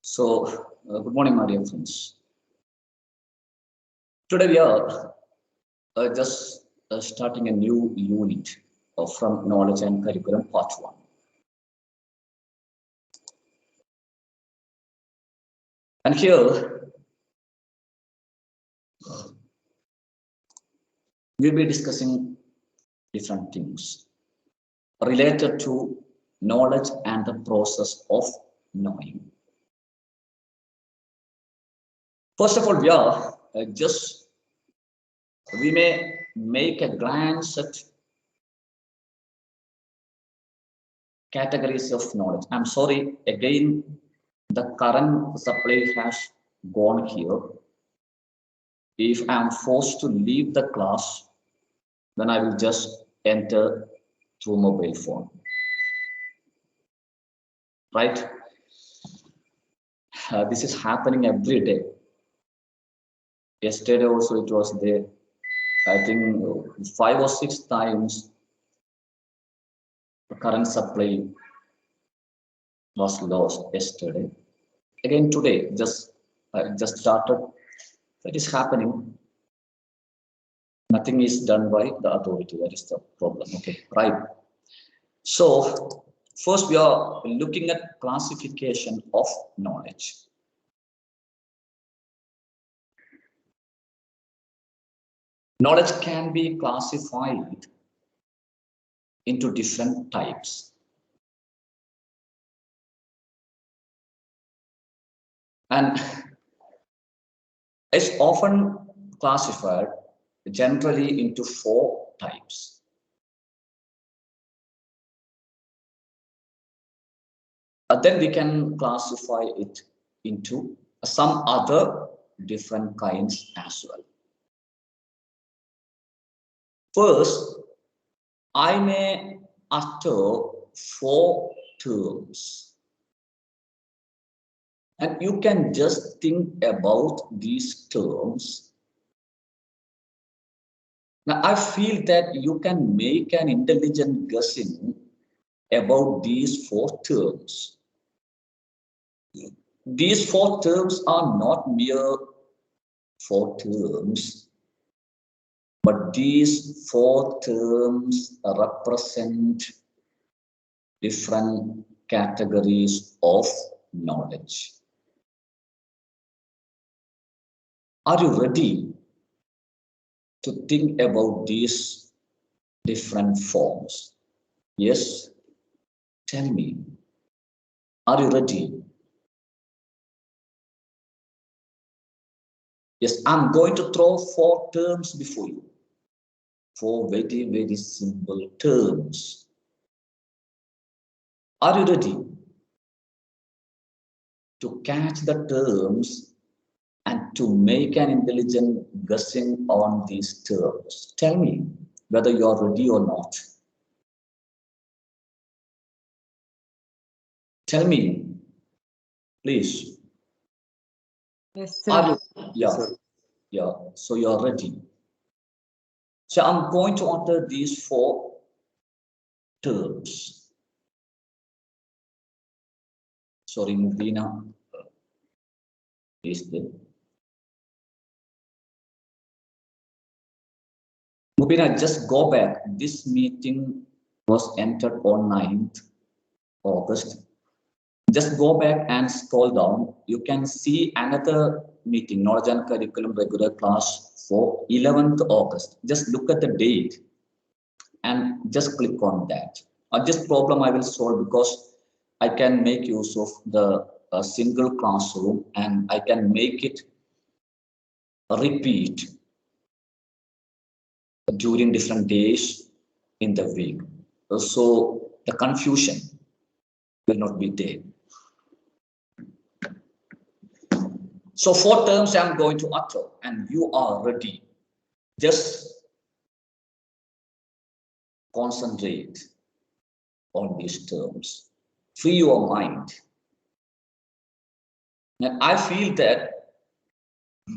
Good morning, my dear friends. Today we are just starting a new unit from Knowledge and Curriculum Part 1. And here we'll be discussing different things related to knowledge and the process of knowing. First of all, we may make a glance at categories of knowledge. I'm sorry, again, the current supply has gone here. If I'm forced to leave the class, then I will just enter through mobile phone. Right? This is happening every day. Yesterday also it was there. I think 5 or 6 times the current supply was lost yesterday. Again today, just started. That is happening. Nothing is done by the authority. That is the problem. Okay, right. So first we are looking at classification of knowledge. Knowledge can be classified into different types. And it's often classified generally into 4 types. Then we can classify it into some other different kinds as well. First, I may utter 4 terms. And you can just think about these terms. Now, I feel that you can make an intelligent guessing about these 4 terms. These 4 terms are not mere 4 terms, but these 4 terms represent different categories of knowledge. Are you ready to think about these different forms? Yes? Tell me. Are you ready? Yes, I'm going to throw 4 terms before you. 4 very, very simple terms. Are you ready to catch the terms and to make an intelligent guessing on these terms? Tell me whether you are ready or not. Tell me, please. Yes, sir. Yeah. So you are ready. So I'm going to utter these 4 terms. Sorry, Mubina is there. Mubina, just go back. This meeting was entered on 9th August. Just go back and scroll down. You can see another meeting, Knowledge and Curriculum regular class for 11th August. Just look at the date and just click on that. This problem I will solve because I can make use of the single classroom and I can make it repeat during different days in the week. So the confusion will not be there. So 4 terms I'm going to utter and you are ready. Just concentrate on these terms. Free your mind. And I feel that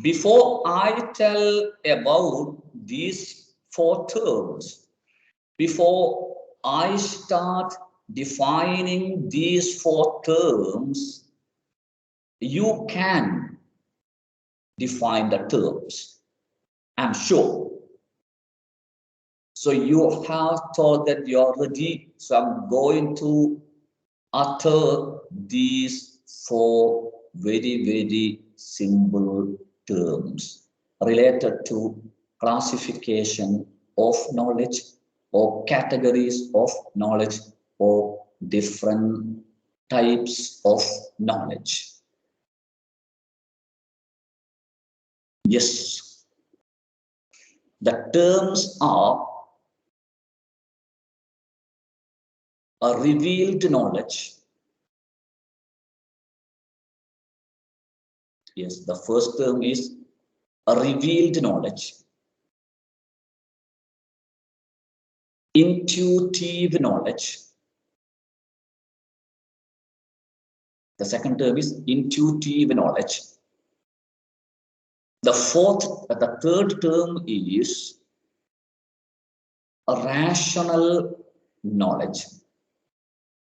before I tell about these 4 terms, before I start defining these 4 terms, you can define the terms, I'm sure. So you have thought that you're ready. So I'm going to utter these four very simple terms related to classification of knowledge or categories of knowledge or different types of knowledge. Yes, the terms are a revealed knowledge. Yes, the first term is a revealed knowledge. Intuitive knowledge. The second term is intuitive knowledge. The third term is a rational knowledge,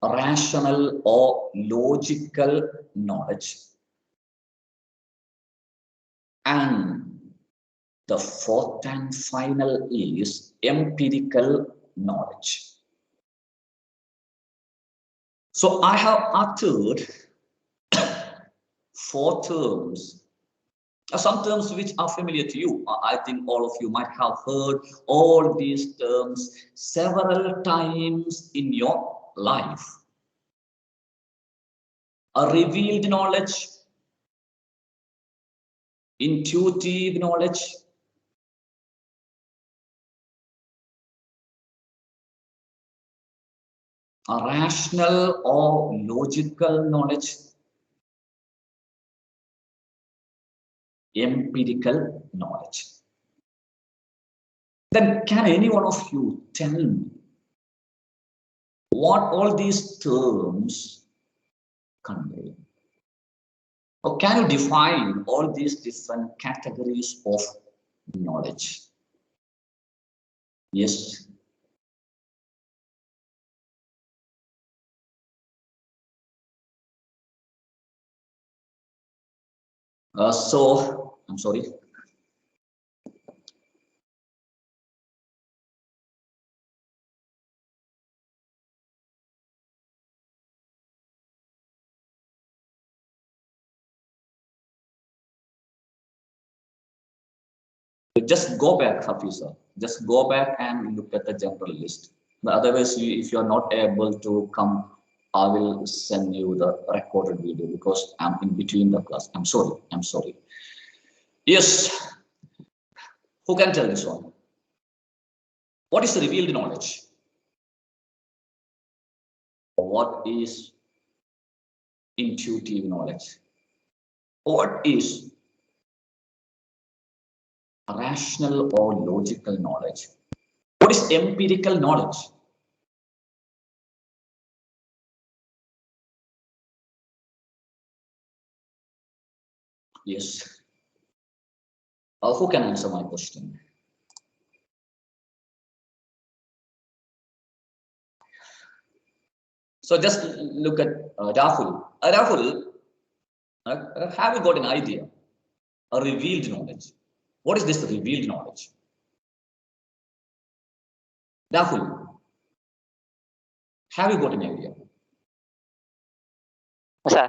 a rational or logical knowledge. And the fourth and final is empirical knowledge. So I have uttered four terms, some terms which are familiar to you. I think all of you might have heard all these terms several times in your life. A revealed knowledge, intuitive knowledge, a rational or logical knowledge, empirical knowledge. Then can any one of you tell me what all these terms convey? Or can you define all these different categories of knowledge? Yes. So, I'm sorry. Just go back, Hafiza. Just go back and look at the general list. But otherwise, if you are not able to come, I will send you the recorded video because I'm in between the class. I'm sorry. I'm sorry. Yes. Who can tell this one? What is revealed knowledge? What is intuitive knowledge? What is rational or logical knowledge? What is empirical knowledge? Yes. Who can answer my question? So just look at Rahul. Rahul, have you got an idea? A revealed knowledge. What is this revealed knowledge? Rahul, have you got an idea? Sir.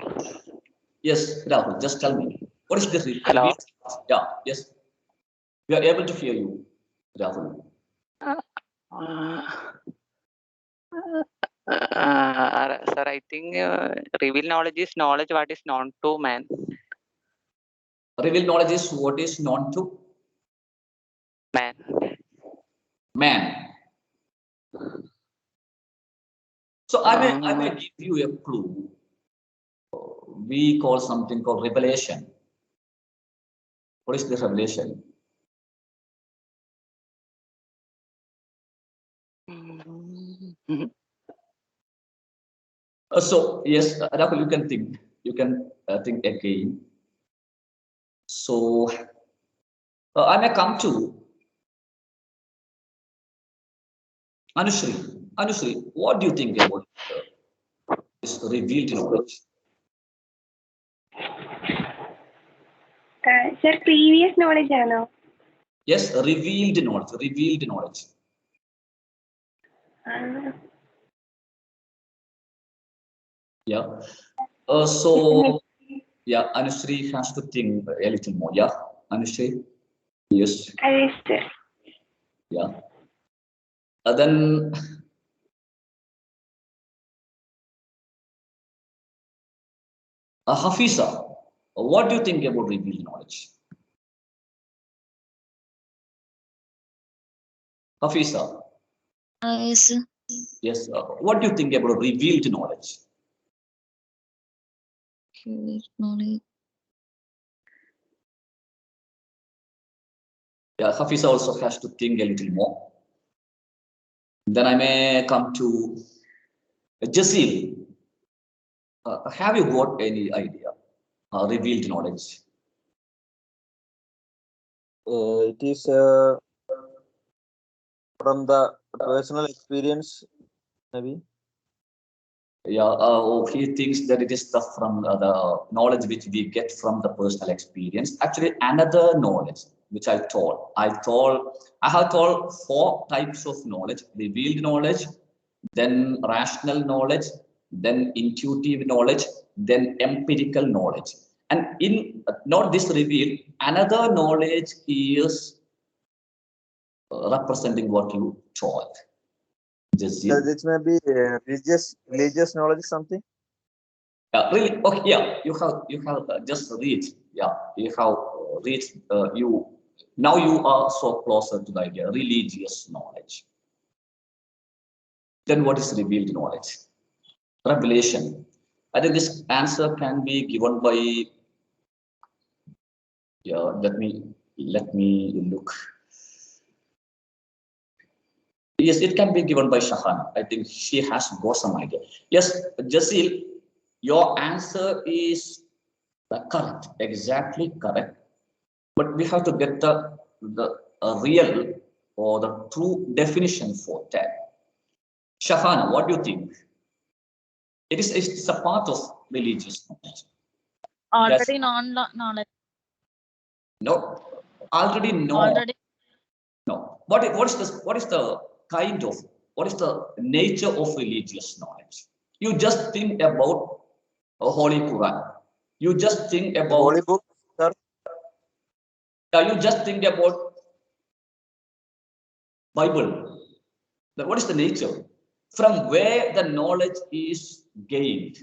Yes, Rahul, just tell me. What is this revealed? Hello. Yeah, yes. We are able to hear you, Rahul. Sir, I think revealed knowledge is knowledge what is known to man. Revealed knowledge is what is known to Man. man. So I may give you a clue. We call something called revelation. What is this revelation? So yes, Rahul, you can think. You can think again. So I may come to Anushri. Anushri, what do you think about this revealed knowledge? Sir, previous knowledge ano? Yes, revealed knowledge. Revealed knowledge. Yeah. So yeah, Anushree has to think a little more. Yeah, Anushree. Yes. Sir. Yeah. Then Hafiza, what do you think about revealed knowledge? Hafiza. Yes. Yes. What do you think about revealed knowledge? Knowledge. Yeah, Hafiza also has to think a little more. Then I may come to Jasil. Have you got any idea? Revealed knowledge. It is from the personal experience, maybe. Yeah, he thinks that it is from the knowledge which we get from the personal experience. Actually, another knowledge which I have told 4 types of knowledge: revealed knowledge, then rational knowledge, then intuitive knowledge, then empirical knowledge. And in not this revealed, another knowledge is representing what you told. So this may be religious knowledge, something. Really? Okay, yeah. You have just reached. Yeah, you have reached. You now you are so closer to the idea religious knowledge. Then what is revealed knowledge? Revelation. I think this answer can be given by. Yeah, let me look. Yes, it can be given by Shahan. I think she has got some idea. Yes, Jasil, your answer is correct, exactly correct. But we have to get the real or the true definition for that. Shahana, what do you think? It's a part of religious knowledge. Already non-knowledge. No, already no. Already. No. What is the kind of, what is the nature of religious knowledge? You just think about a Holy Quran. You just think about Holy book, sir. You just think about Bible. Then what is the nature? From where the knowledge is gained.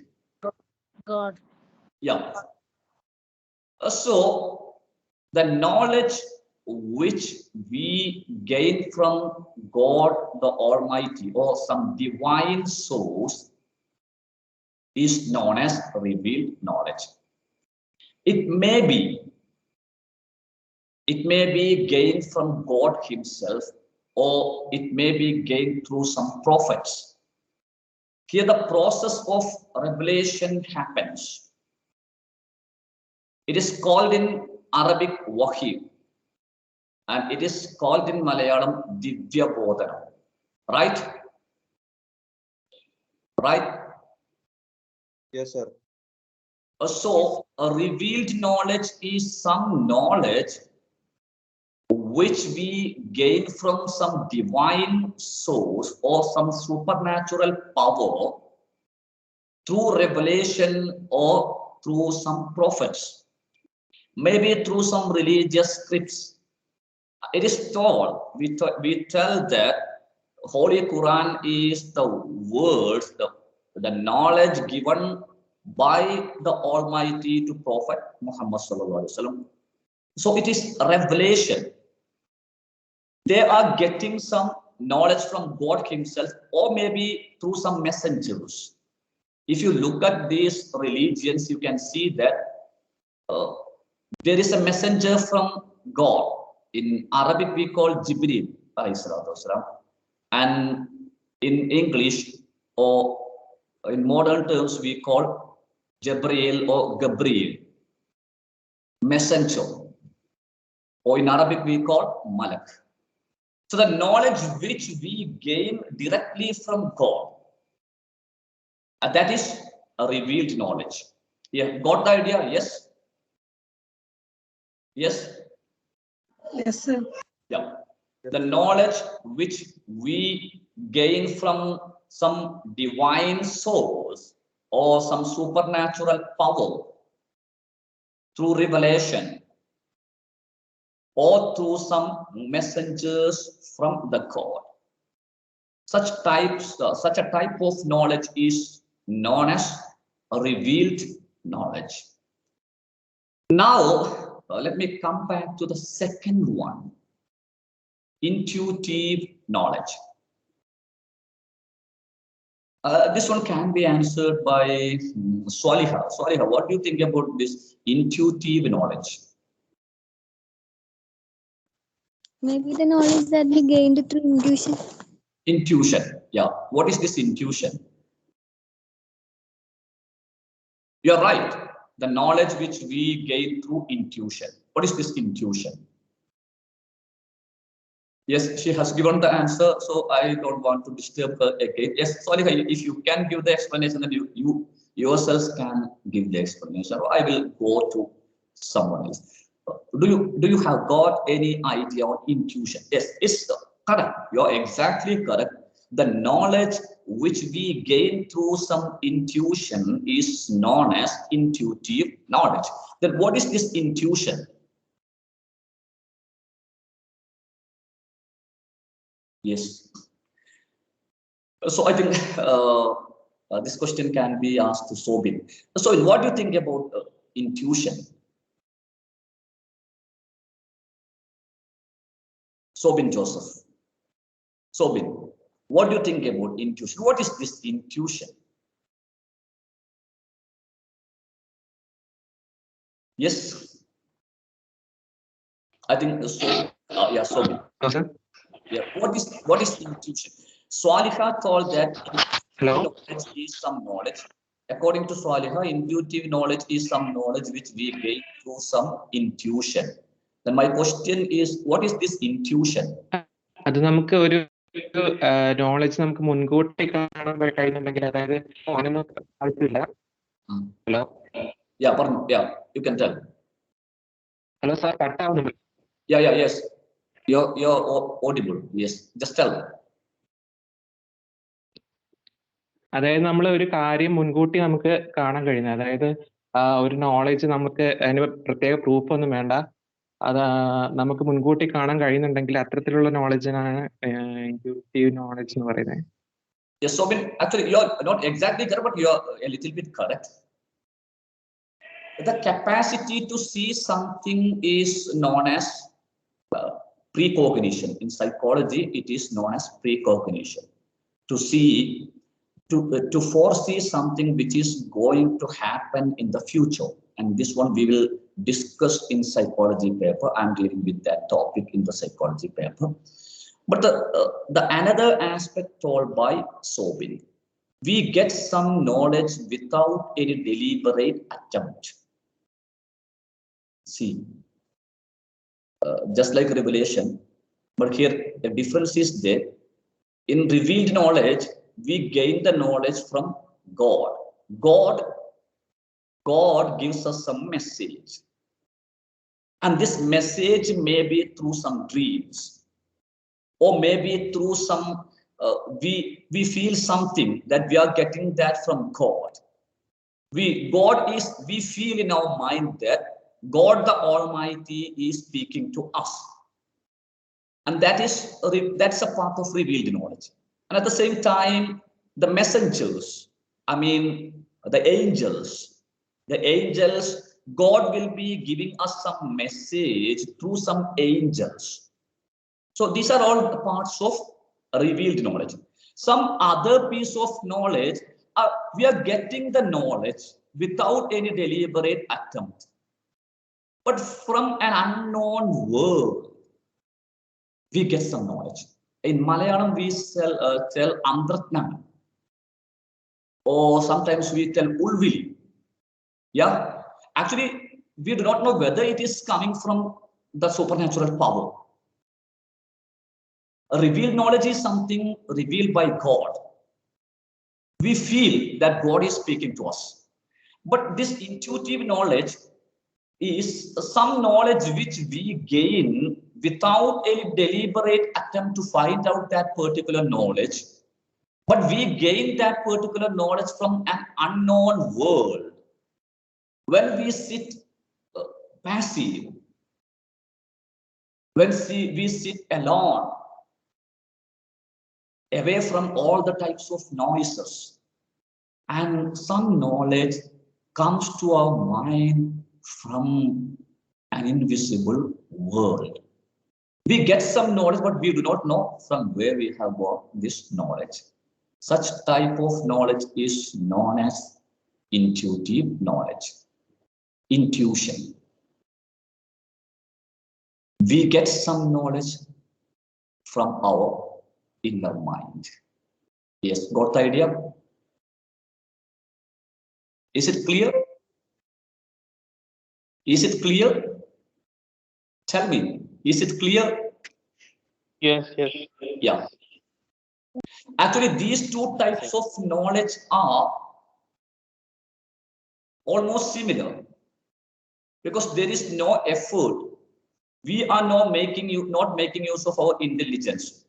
God. Yeah. So the knowledge which we gain from God the Almighty or some divine source is known as revealed knowledge. It may be gained from God himself, or it may be gained through some prophets. Here the process of revelation happens. It is called in Arabic wahi, and it is called in Malayalam Divya Bodhana. Right? Right? Yes, sir. So a revealed knowledge is some knowledge which we gain from some divine source or some supernatural power through revelation or through some prophets, maybe through some religious scripts. It is told, we tell that Holy Quran is the words, the knowledge given by the Almighty to Prophet Muhammad sallallahu alaihi wasallam. So it is revelation. They are getting some knowledge from God himself, or maybe through some messengers. If you look at these religions, you can see that there is a messenger from God. In Arabic, we call Jibril, and in English or in modern terms, we call Jabriel or Gabriel, messenger, or in Arabic, we call Malak. So the knowledge which we gain directly from God, that is a revealed knowledge. Yeah, got the idea? Yes. Yes? Yes, sir. Yeah. The knowledge which we gain from some divine source or some supernatural power through revelation or through some messengers from the God. Such a type of knowledge is known as revealed knowledge. Now, let me come back to the second one, intuitive knowledge. This one can be answered by Swaliha. Swaliha, what do you think about this intuitive knowledge? Maybe the knowledge that we gained through intuition. Intuition, yeah. What is this intuition? You're right. The knowledge which we gain through intuition. What is this intuition? Yes, she has given the answer, so I don't want to disturb her again. Yes, sorry, if you can give the explanation, then you yourselves can give the explanation. Or I will go to someone else. Do you have got any idea on intuition? Yes, it's correct. You're exactly correct. The knowledge which we gain through some intuition is known as intuitive knowledge. Then what is this intuition? Yes. So I think this question can be asked to Sobin. So what do you think about intuition? Sobin Joseph. Sobin, what do you think about intuition? What is this intuition? Yes. I think so. Yeah, Sobin. Sir? Yeah. What is intuition? Swaliha told that Hello. knowledge is some knowledge. According to Swaliha, intuitive knowledge is some knowledge which we gain through some intuition. Then my question is, what is this intuition? അത് നമുക്ക് ഒരു knowledge നമുക്ക് മുൻകൂട്ടി കാണാൻ കഴിയുന്നുണ്ടെങ്കിൽ അതായത് അങ്ങനൊന്നും ആവശ്യമില്ല. Hello. Yeah, you can tell. Hello sir കട്ടാവുന്നുണ്ട്. Yeah, yes. You're audible. Yes, just tell. അതായത് നമ്മൾ ഒരു കാര്യം മുൻകൂട്ടി നമുക്ക് കാണാൻ കഴിയുന്നത്, അതായത് ഒരു നോളജ് നമുക്ക് അതിന് പ്രത്യേക പ്രൂഫ് ഒന്നും വേണ്ട, അത് നമുക്ക് മുൻകൂട്ടി കാണാൻ കഴിയുന്നുണ്ടെങ്കിൽ അത്തരത്തിലുള്ള നോളജിനാണ് ഇൻറ്റ്യൂട്ടീവ് നോളജ് എന്ന് പറയുന്നത്. Yes, so actually you're not exactly correct, but you're a little bit correct. The capacity to see something is known as precognition. In psychology, it is known as precognition. To see, to foresee something which is going to happen in the future. And this one we will discuss in psychology paper. I'm dealing with that topic in the psychology paper. But the another aspect told by Sobin, we get some knowledge without any deliberate attempt. See, just like revelation, but here the difference is there. In revealed knowledge, we gain the knowledge from God. God gives us some message, and this message may be through some dreams, or maybe through some we feel something that we are getting that from God. We feel in our mind that God the Almighty is speaking to us, and that's a part of revealed knowledge. And at the same time, the messengers, I mean the angels, God will be giving us some message through some angels. So these are all the parts of revealed knowledge. Some other piece of knowledge, we are getting the knowledge without any deliberate attempt, but from an unknown world, we get some knowledge. In Malayalam, we tell Andratnam, or sometimes we tell Ulvili. Yeah, actually, we do not know whether it is coming from the supernatural power. A revealed knowledge is something revealed by God. We feel that God is speaking to us. But this intuitive knowledge is some knowledge which we gain without any deliberate attempt to find out that particular knowledge, but we gain that particular knowledge from an unknown world. When we sit passive, when we sit alone, away from all the types of noises, and some knowledge comes to our mind from an invisible world. We get some knowledge, but we do not know from where we have got this knowledge. Such type of knowledge is known as intuitive knowledge, intuition. We get some knowledge from our inner mind. Yes, got the idea? Is it clear? Is it clear? Tell me, is it clear? Yes, yes. Yeah. Actually, these two types of knowledge are almost similar because there is no effort. We are not making use of our intelligence.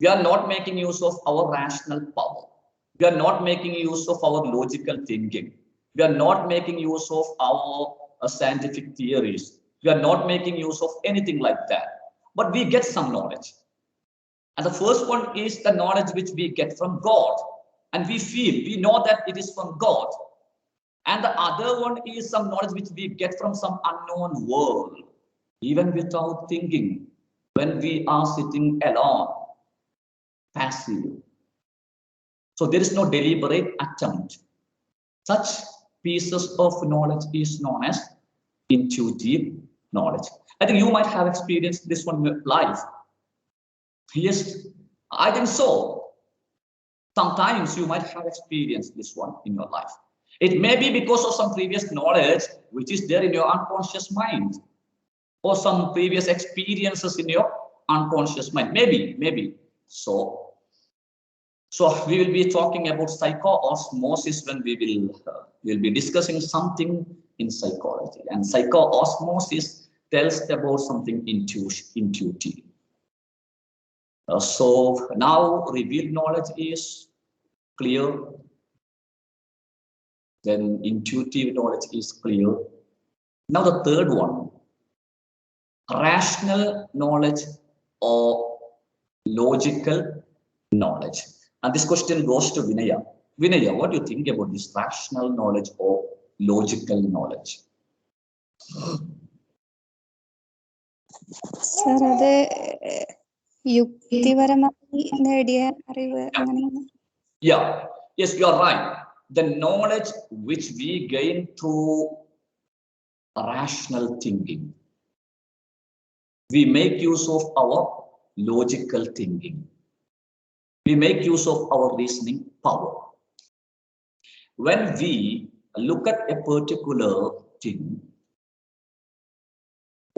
We are not making use of our rational power. We are not making use of our logical thinking. We are not making use of our scientific theories. We are not making use of anything like that. But we get some knowledge. And the first one is the knowledge which we get from God. And we know that it is from God. And the other one is some knowledge which we get from some unknown world, even without thinking, when we are sitting alone, passive. So there is no deliberate attempt. Such pieces of knowledge is known as intuitive knowledge. I think you might have experienced this one in your life. Yes, I think so. Sometimes you might have experienced this one in your life. It may be because of some previous knowledge which is there in your unconscious mind, or some previous experiences in your unconscious mind. Maybe. So we will be talking about psycho-osmosis when we will be discussing something in psychology. And psycho-osmosis tells about something intuitive. So now revealed knowledge is clear. Then intuitive knowledge is clear. Now the third one, rational knowledge or logical knowledge. And this question goes to Vinaya. Vinaya, what do you think about this rational knowledge or logical knowledge? Sir, അത് യുക്തിപരമായി നേടിയ അറിവ് അങ്ങനെയാണ്. Yeah, yes, you are right. The knowledge which we gain through rational thinking. We make use of our logical thinking. We make use of our reasoning power. When we look at a particular thing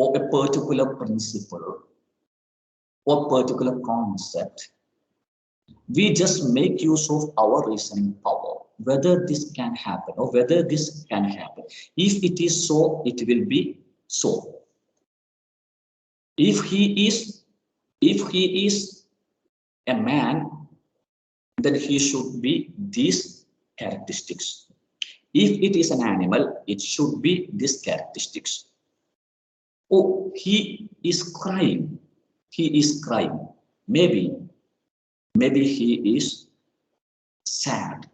or a particular principle or particular concept, we just make use of our reasoning power, whether this can happen or whether this can happen. If it is so, it will be so. If he is a man, then he should be these characteristics. If it is an animal, it should be these characteristics. Oh, he is crying. He is crying. Maybe he is sad.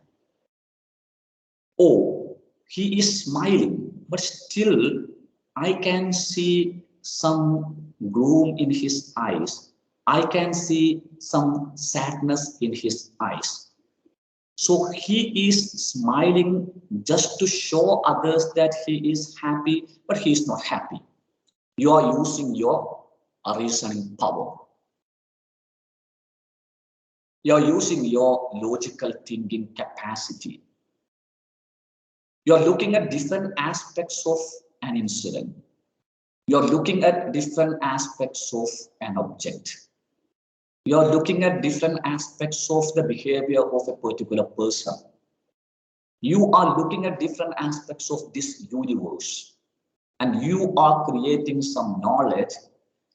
Oh, he is smiling, but still I can see some gloom in his eyes. I can see some sadness in his eyes. So he is smiling just to show others that he is happy, but he is not happy. You are using your reasoning power. You are using your logical thinking capacity. You are looking at different aspects of an incident. You are looking at different aspects of an object. You are looking at different aspects of the behavior of a particular person. You are looking at different aspects of this universe. And you are creating some knowledge,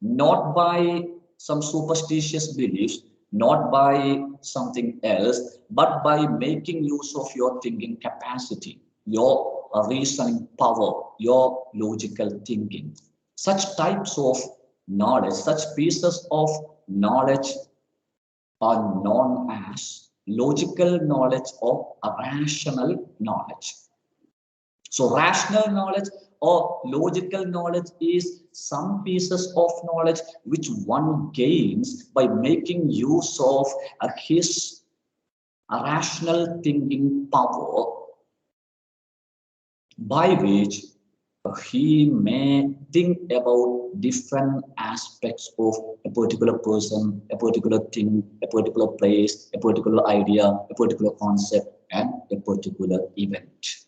not by some superstitious beliefs, not by something else, but by making use of your thinking capacity, your reasoning power, your logical thinking. Such types of knowledge, such pieces of knowledge are known as logical knowledge or rational knowledge. So rational knowledge or logical knowledge is some pieces of knowledge which one gains by making use of his rational thinking power, by which he may think about different aspects of a particular person, a particular thing, a particular place, a particular idea, a particular concept, and a particular event.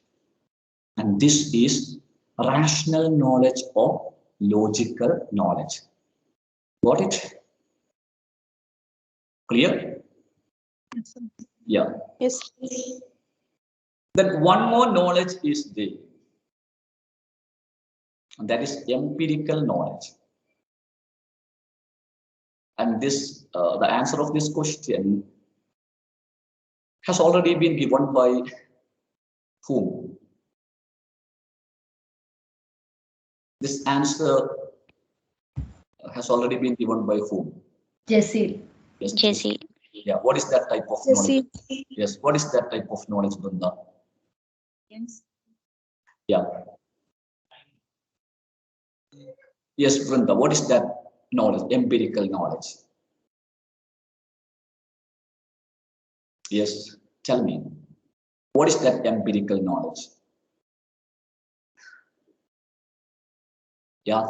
And this is rational knowledge or logical knowledge. Got it? Clear? Yes, sir. Yeah. Yes. Then one more knowledge is there. And that is empirical knowledge. And this, the answer of this question has already been given by whom? This answer has already been given by whom? Jesse. Yes, Jesse. Yeah, what is that type of knowledge? Yes, what is that type of knowledge, Brenda? Yeah. Yes, Brenda, what is that knowledge? Empirical knowledge. Yes, tell me. What is that empirical knowledge? Yeah.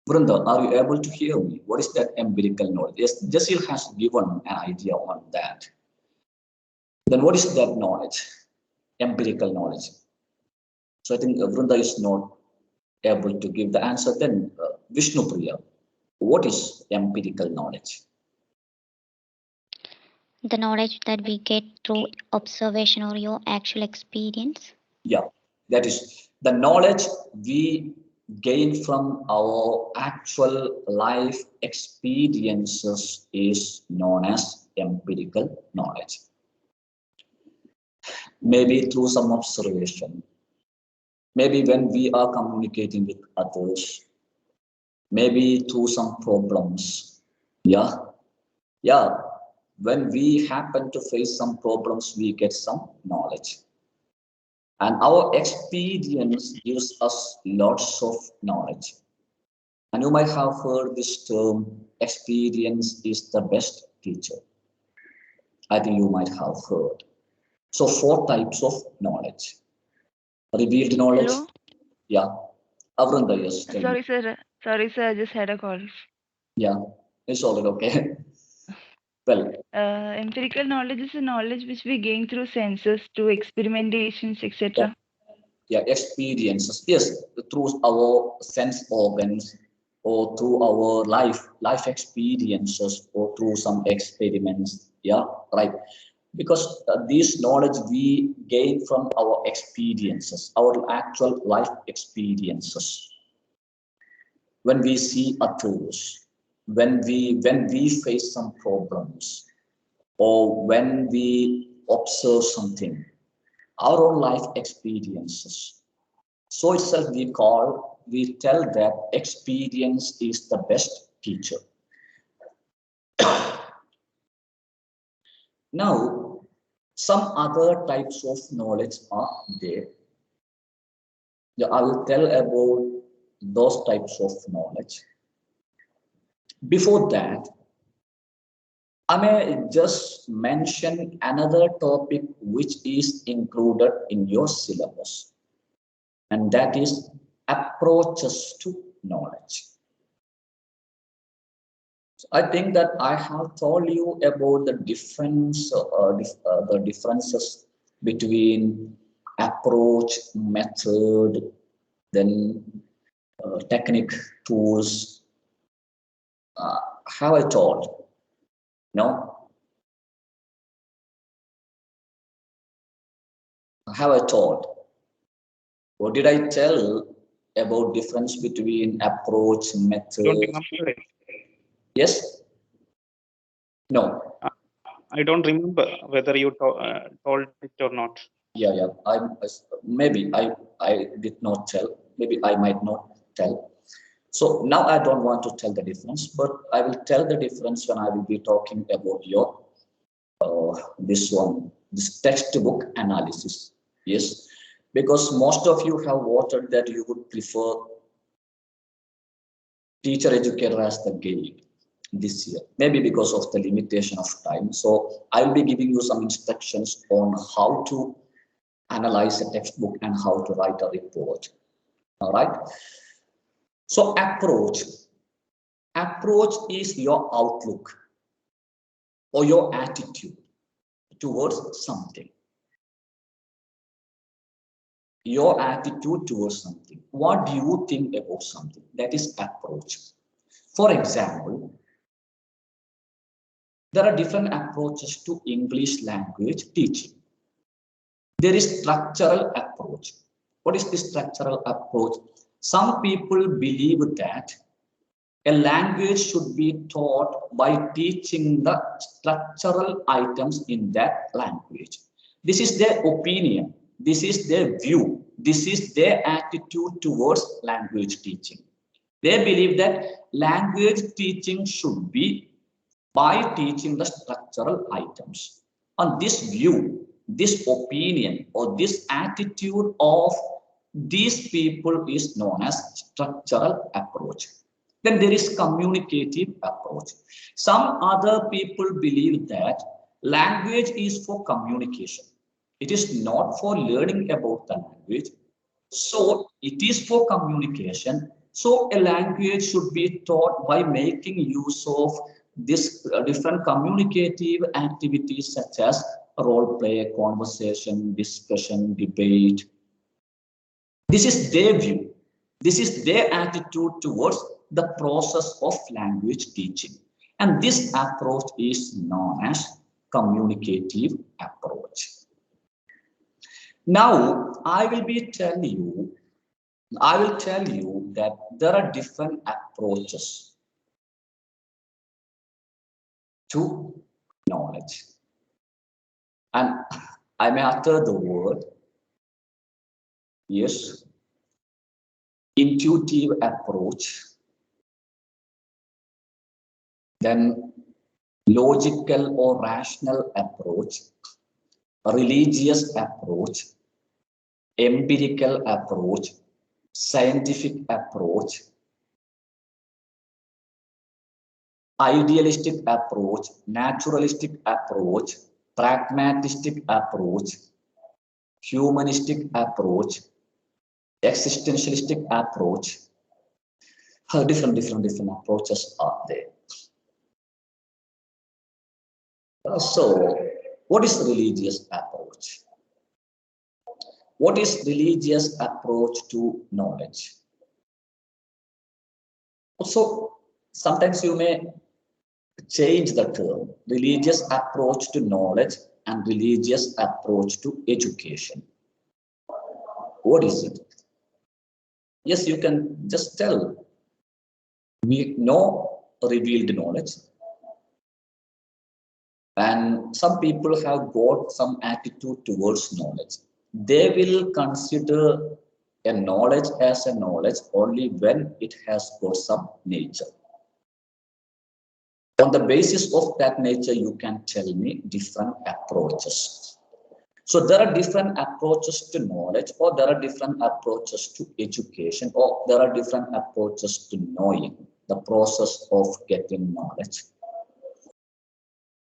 Brenda, are you able to hear me? What is that empirical knowledge? Yes, Jasil has given an idea on that. Then what is that knowledge? Empirical knowledge. So I think Brenda is not able to give the answer. Then Vishnu Priya, what is empirical knowledge? The knowledge that we get through observation or your actual experience. Yeah, that is the knowledge we gain from our actual life experiences is known as empirical knowledge. Maybe through some observation, maybe when we are communicating with others, maybe through some problems. Yeah, when we happen to face some problems, we get some knowledge. And our experience gives us lots of knowledge. And you might have heard this term, experience is the best teacher. I think you might have heard. So 4 types of knowledge. Revealed knowledge. Hello? Yeah. Avranda, yes. Sorry, sir. Sorry, sir. I just had a call. Yeah, it's all right, okay. Well, Empirical knowledge is a knowledge which we gain through senses, through experimentations, etc. Yeah, experiences. Yes, through our sense organs or through our life experiences or through some experiments. Yeah, right. Because this knowledge we gain from our experiences, our actual life experiences. When we see others, when we face some problems, or when we observe something, our own life experiences. So itself we tell that experience is the best teacher. Now, some other types of knowledge are there. Yeah, I will tell about those types of knowledge. Before that, I may just mention another topic which is included in your syllabus, and that is approaches to knowledge. So I think that I have told you about the differences between approach, method, then technique, tools. Have I told? No? Have I told? Or did I tell about difference between approach, method. Don't remember it. Yes? No. I don't remember whether you told it or not. Yeah. Maybe I did not tell. Maybe I might not tell. So now I don't want to tell the difference, but I will tell the difference when I will be talking about your this textbook analysis. Yes, because most of you have voted that you would prefer teacher educator as the guide this year, maybe because of the limitation of time. So I will be giving you some instructions on how to analyze a textbook and how to write a report. All right. So approach is your outlook or your attitude towards something. Your attitude towards something. What do you think about something? That is approach. For example, there are different approaches to English language teaching. There is structural approach. What is the structural approach? Some people believe that a language should be taught by teaching the structural items in that language. This is their opinion. This is their view. This is their attitude towards language teaching. They believe that language teaching should be by teaching the structural items. On this view, this opinion or this attitude of these people is known as structural approach. Then there is communicative approach. Some other people believe that language is for communication. It is not for learning about the language. So it is for communication. So a language should be taught by making use of this different communicative activities such as role play, conversation, discussion, debate. This is their view. This is their attitude towards the process of language teaching. And this approach is known as communicative approach. Now, I will tell you that there are different approaches to knowledge. And I may utter the word, yes, intuitive approach, then logical or rational approach, religious approach, empirical approach, scientific approach, idealistic approach, naturalistic approach, pragmatistic approach, humanistic approach, existentialistic approach. Different approaches are there. So, what is religious approach? What is religious approach to knowledge? So, sometimes you may change the term religious approach to knowledge and religious approach to education. What is it? Yes, you can just tell. We know revealed knowledge. And some people have got some attitude towards knowledge. They will consider a knowledge as a knowledge only when it has got some nature. On the basis of that nature, you can tell me different approaches. So there are different approaches to knowledge, or there are different approaches to education, or there are different approaches to knowing, the process of getting knowledge.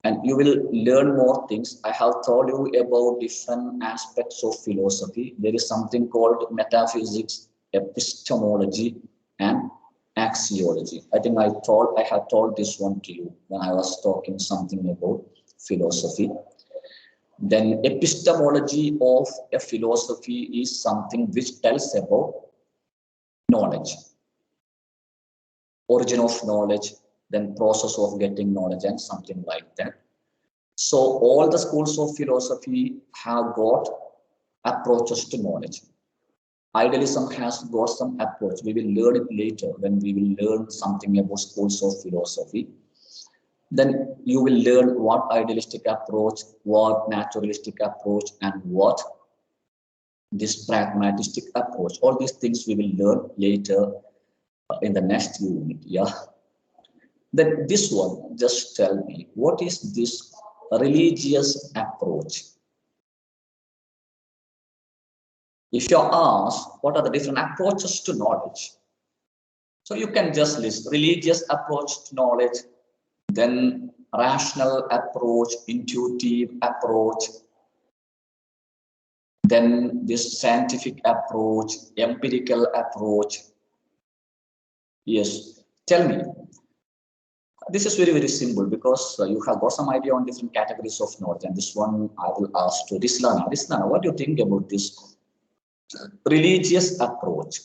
And you will learn more things. I have told you about different aspects of philosophy. There is something called metaphysics, epistemology, and axiology. I think I have told this one to you when I was talking something about philosophy. Then epistemology of a philosophy is something which tells about knowledge, origin of knowledge, then process of getting knowledge, and something like that. So all the schools of philosophy have got approaches to knowledge. Idealism has got some approach. We will learn it later when we will learn something about schools of philosophy. Then you will learn what idealistic approach, what naturalistic approach, and what this pragmatistic approach. All these things we will learn later in the next unit. Yeah. Then this one, just tell me, what is this religious approach? If you're asked, what are the different approaches to knowledge? So you can just list religious approach to knowledge, then rational approach, intuitive approach, then this scientific approach, empirical approach. Yes, tell me. This is very, very simple because you have got some idea on different categories of knowledge. And this one I will ask to Rislana. Rislana, what do you think about this religious approach?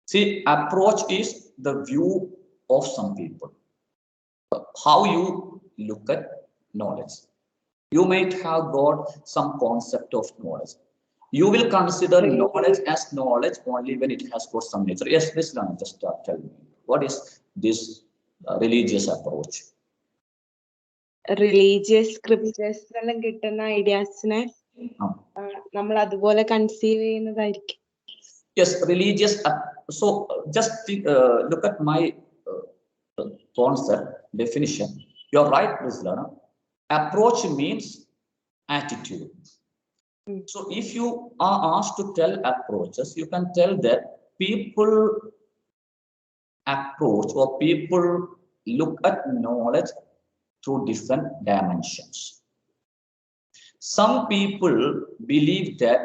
See, approach is the view of some people. How you look at knowledge. You might have got some concept of knowledge. You will consider knowledge as knowledge only when it has got some nature. Yes, Rislana, just tell me. What is this religious approach? Religious scriptures എല്ലാം കിട്ടുന്ന ഐഡിയാസിനെ നമ്മൾ അതുപോലെ conceive ചെയ്യുന്നതായിരിക്കും. Yes, religious. So just look at my concept definition. You're right, Rislana. Approach means attitude. So if you are asked to tell approaches, you can tell that people approach or people look at knowledge through different dimensions. Some people believe that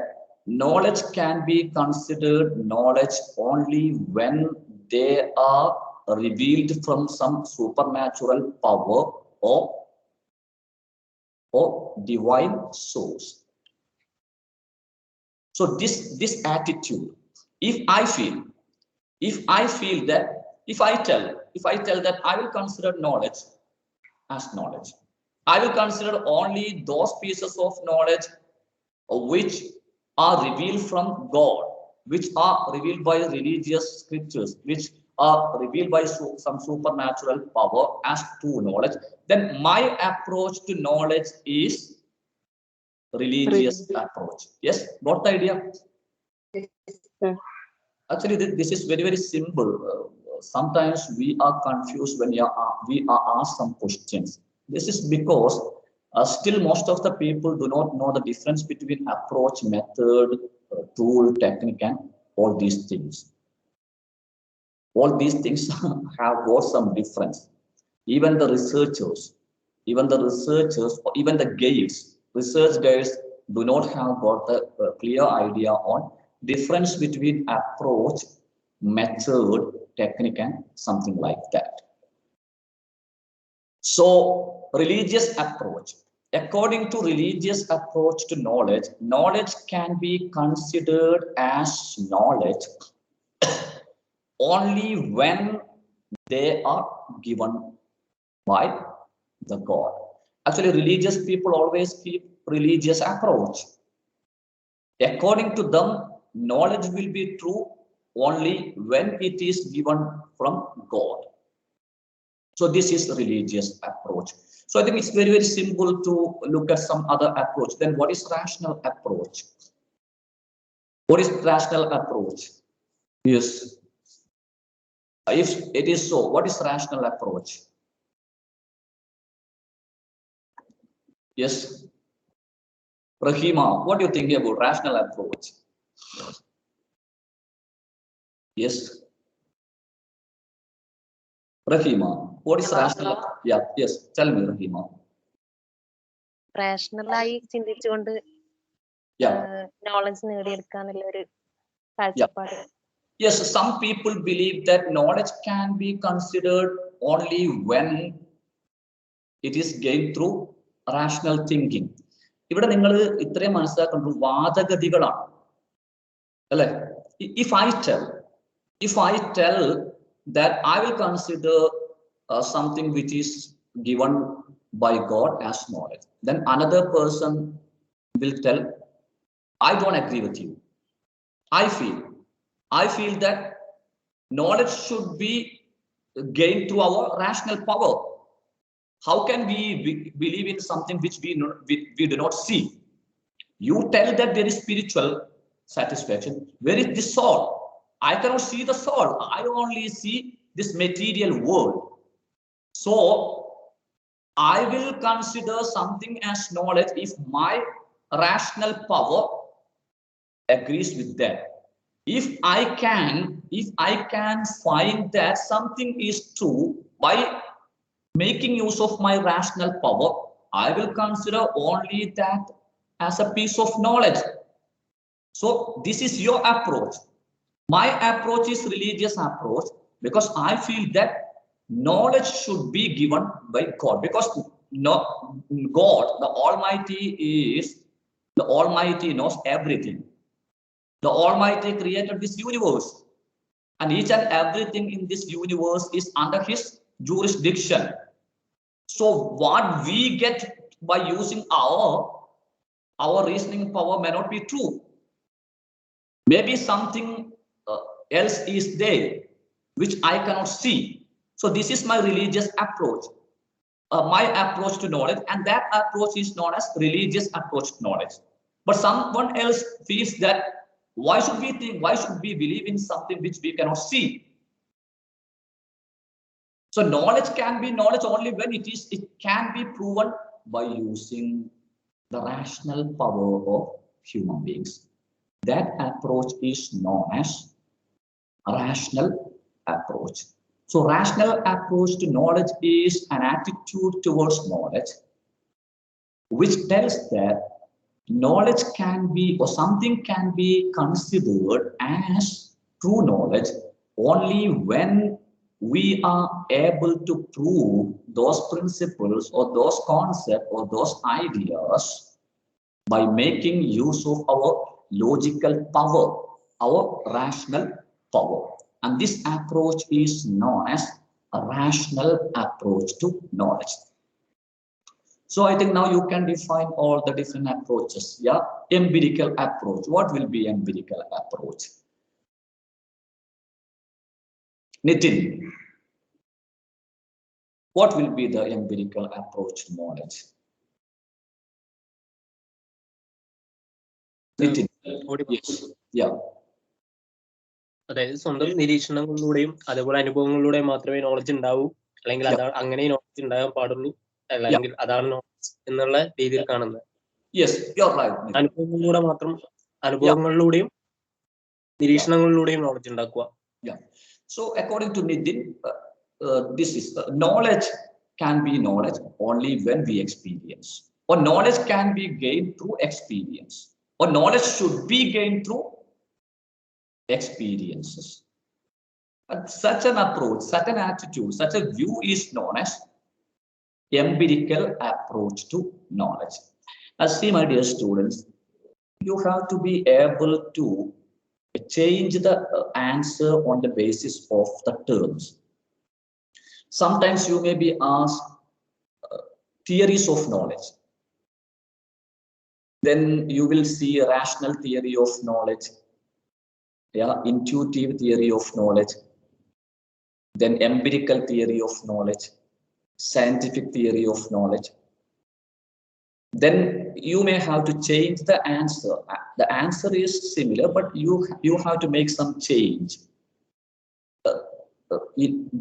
knowledge can be considered knowledge only when they are revealed from some supernatural power or divine source. So this attitude, if I feel that if I tell that I will consider knowledge as knowledge, I will consider only those pieces of knowledge which are revealed from God, which are revealed by religious scriptures, which are revealed by some supernatural power as true knowledge, then my approach to knowledge is religious approach. Yes, got the idea? Yes, actually, this is very, very simple. Sometimes we are confused when we are asked some questions. This is because still most of the people do not know the difference between approach, method, tool, technique, and all these things. All these things have got some difference. Even the researchers, or even the guides, research guides do not have got the clear idea on difference between approach, method, technique, and something like that. So religious approach. According to religious approach to knowledge, knowledge can be considered as knowledge only when they are given by the God. Actually, religious people always keep religious approach. According to them, knowledge will be true only when it is given from God. So this is religious approach. So I think it's very, very simple to look at some other approach. Then what is rational approach? What is rational approach? Yes. If it is so, what is rational approach? Yes. Rahima, what do you think about rational approach? Yes. Rahima, what is rational? Yeah, yes. Tell me, Rahima. Rationally ചിന്തിച്ചുകൊണ്ട് knowledge നേടിയെടുക്കാനുള്ള ഒരു കാഴ്ചപ്പാട്. Yes, some people believe that knowledge can be considered only when it is gained through rational thinking. ഇവിടെ നിങ്ങൾ ഇത്രയും മനസ്സിലാക്കുന്നത് വാദഗതികളാണ് അല്ലേ? If I tell that I will consider something which is given by God as knowledge, then another person will tell, I don't agree with you. I feel that knowledge should be gained through our rational power. How can we believe in something which we do not see? You tell that there is spiritual satisfaction. Where is the soul? I cannot see the soul. I only see this material world. So I will consider something as knowledge if my rational power agrees with that. If I can find that something is true by making use of my rational power, I will consider only that as a piece of knowledge. So this is your approach. My approach is religious approach because I feel that knowledge should be given by God, because God, the Almighty knows everything. The Almighty created this universe, and each and everything in this universe is under His jurisdiction. So what we get by using our reasoning power may not be true. Maybe something else is there which I cannot see. So this is my religious approach, my approach to knowledge, and that approach is known as religious approach to knowledge. But someone else feels that why should we believe in something which we cannot see? So knowledge can be knowledge only when it can be proven by using the rational power of human beings. That approach is known as a rational approach. So rational approach to knowledge is an attitude towards knowledge which tells that knowledge can be, or something can be considered as true knowledge only when we are able to prove those principles or those concepts or those ideas by making use of our logical power, our rational power. And this approach is known as a rational approach to knowledge. So I think now you can define all the different approaches. Yeah, empirical approach. What will be empirical approach? Nitin, what will be the empirical approach to knowledge? Nitin, yes, yeah. അതായത് സ്വന്തം നിരീക്ഷണങ്ങളിലൂടെയും അതേപോലെ അനുഭവങ്ങളിലൂടെയും മാത്രമേ knowledge ഉണ്ടാവൂ, അല്ലെങ്കിൽ അതാണ് അങ്ങനെ knowledge ഉണ്ടാകാൻ പാടുള്ളൂ, അല്ലെങ്കിൽ അതാണ് നോളജ് എന്നുള്ള രീതിയിൽ കാണുന്നത്. അനുഭവങ്ങളിലൂടെയും നിരീക്ഷണങ്ങളിലൂടെയും നോളജ് ഉണ്ടാക്കുക. So according to Nitin, this is knowledge can be knowledge only when we experience, or knowledge can be gained through experience, or knowledge should be gained through experiences. But such an approach, such an attitude, such a view is known as empirical approach to knowledge. See, my dear students, you have to be able to change the answer on the basis of the terms. Sometimes you may be asked theories of knowledge. Then you will see a rational theory of knowledge, yeah, intuitive theory of knowledge, then empirical theory of knowledge, scientific theory of knowledge. Then you may have to change the answer. The answer is similar, but you have to make some change.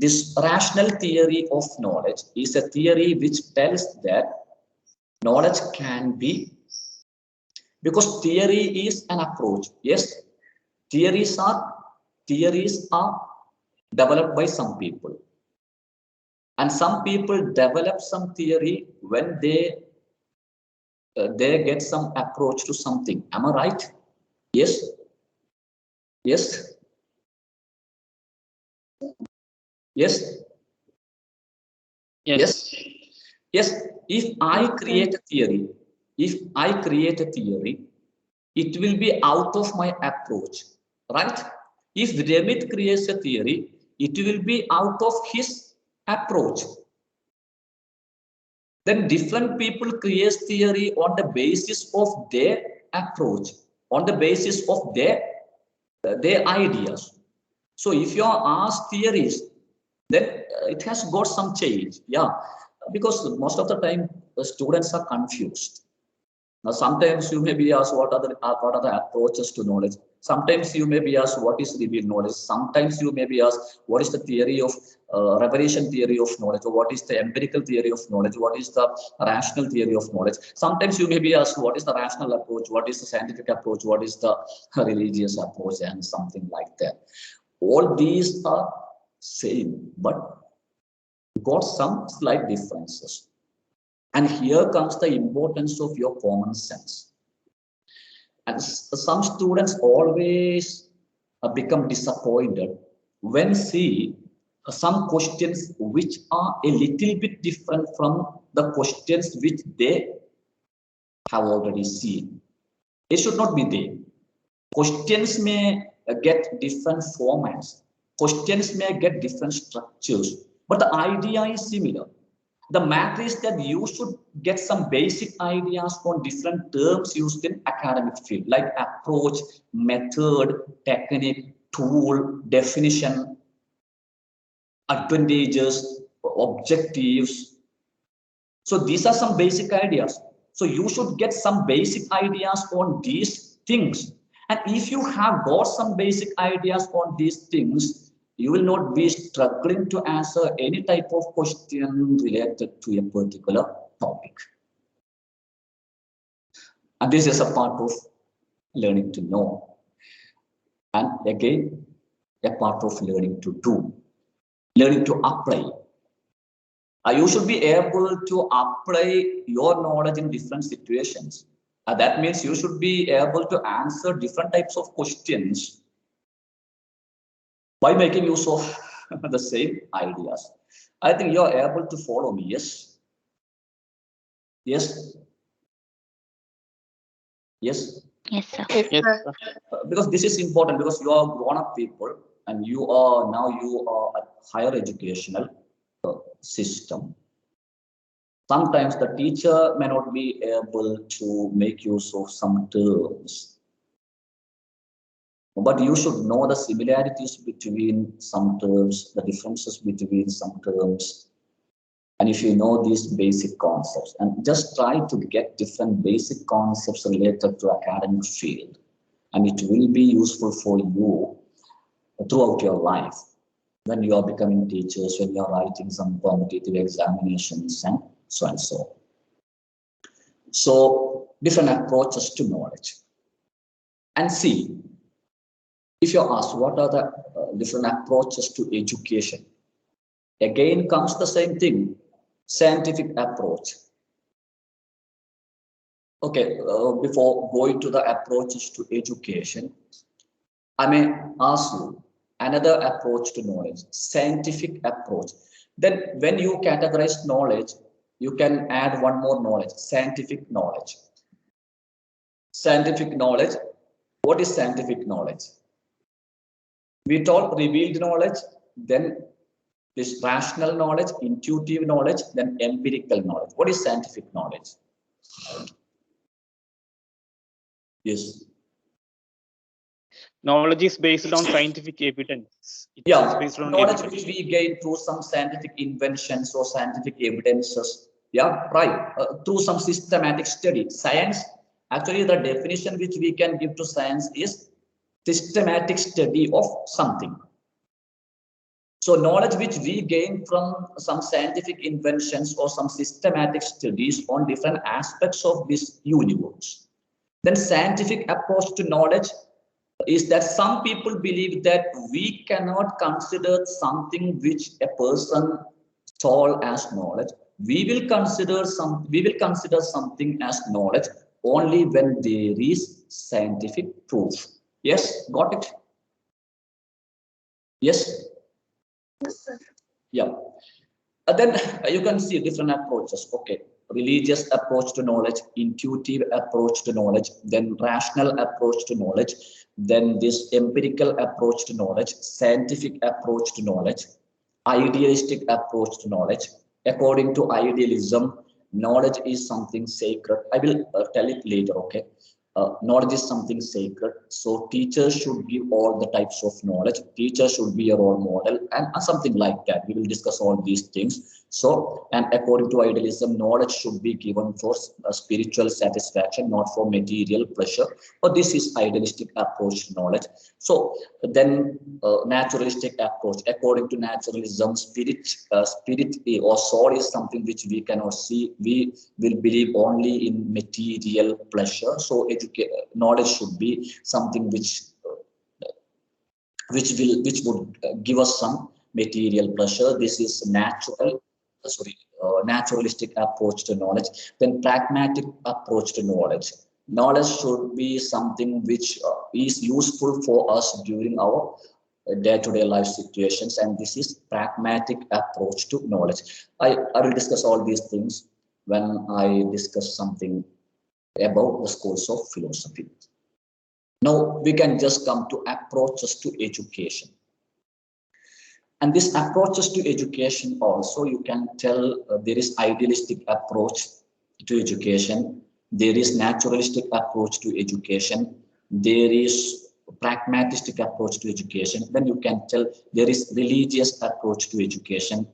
This rational theory of knowledge is a theory which tells that knowledge can be, because theory is an approach. Yes, theories are developed by some people, and some people develop some theory when they get some approach to something. Am I right? Yes. Yes. Yes. Yes. Yes. If I create a theory, it will be out of my approach, right? If Remit creates a theory, it will be out of his approach. Then different people create theory on the basis of their approach, on the basis of their their ideas. So if you are asked theories, then it has got some change. Yeah, because most of the time students are confused. Now, sometimes you may be asked what are the approaches to knowledge. Sometimes you may be asked what is revealed knowledge. Sometimes you may be asked what is the theory of revelation theory of knowledge, or what is the empirical theory of knowledge, what is the rational theory of knowledge. Sometimes you may be asked what is the rational approach, what is the scientific approach, what is the religious approach, and something like that. All these are same, but got some slight differences. And here comes the importance of your common sense. And some students always become disappointed when see some questions which are a little bit different from the questions which they have already seen. It should not be there. Questions may get different formats. Questions may get different structures, but the idea is similar. The matter is that you should get some basic ideas on different terms used in academic field, like approach, method, technique, tool, definition, advantages, objectives. So these are some basic ideas. So you should get some basic ideas on these things. And if you have got some basic ideas on these things, you will not be struggling to answer any type of question related to a particular topic. And this is a part of learning to know. And again, a part of learning to do, learning to apply. You should be able to apply your knowledge in different situations. That means you should be able to answer different types of questions by making use of the same ideas. I think you're able to follow me, yes? Yes? Yes? Yes, sir. Yes, sir. Because this is important, because you are grown-up people and you are at higher educational system. Sometimes the teacher may not be able to make use of some terms. But you should know the similarities between some terms, the differences between some terms. And if you know these basic concepts, and just try to get different basic concepts related to academic field, and it will be useful for you throughout your life when you are becoming teachers, when you are writing some competitive examinations, and so and so. So different approaches to knowledge. And see, if you're asked what are the different approaches to education, again comes the same thing, scientific approach. Okay, before going to the approaches to education, I may ask you another approach to knowledge, scientific approach. Then when you categorize knowledge, you can add one more knowledge, scientific knowledge. Scientific knowledge, what is scientific knowledge? We told revealed knowledge, then this rational knowledge, intuitive knowledge, then empirical knowledge. What is scientific knowledge? Yes. Knowledge is based on scientific evidence. It Yeah, is based on knowledge evidence. which we gain through some scientific inventions or scientific evidences. Yeah, right. Through some systematic study. Science, actually the definition which we can give to science is systematic study of something. So knowledge which we gain from some scientific inventions or some systematic studies on different aspects of this universe. Then scientific approach to knowledge is that some people believe that we cannot consider something which a person saw as knowledge. We will consider something as knowledge only when there is scientific proof. Yes, got it? Yes? Yes, sir. Yeah. Then you can see different approaches. Okay. Religious approach to knowledge, intuitive approach to knowledge, then rational approach to knowledge, then this empirical approach to knowledge, scientific approach to knowledge, idealistic approach to knowledge. According to idealism, knowledge is something sacred. I will tell it later, okay? knowledge is something sacred. So teachers should give all the types of knowledge. Teachers should be a role model and something like that. We will discuss all these things. So, and according to idealism, knowledge should be given for spiritual satisfaction, not for material pleasure. But this is idealistic approach to knowledge. So then naturalistic approach. According to naturalism, spirit or soul is something which we cannot see. We will believe only in material pleasure. So knowledge should be something which would give us some material pleasure. This is naturalistic approach to knowledge. Then pragmatic approach to knowledge. Knowledge should be something which is useful for us during our day-to-day life situations, and this is pragmatic approach to knowledge. I will discuss all these things when I discuss something about the schools of philosophy. Now we can just come to approaches to education. And this approaches to education also, you can tell there is idealistic approach to education. There is naturalistic approach to education. There is pragmatic approach to education. Then you can tell there is religious approach to education.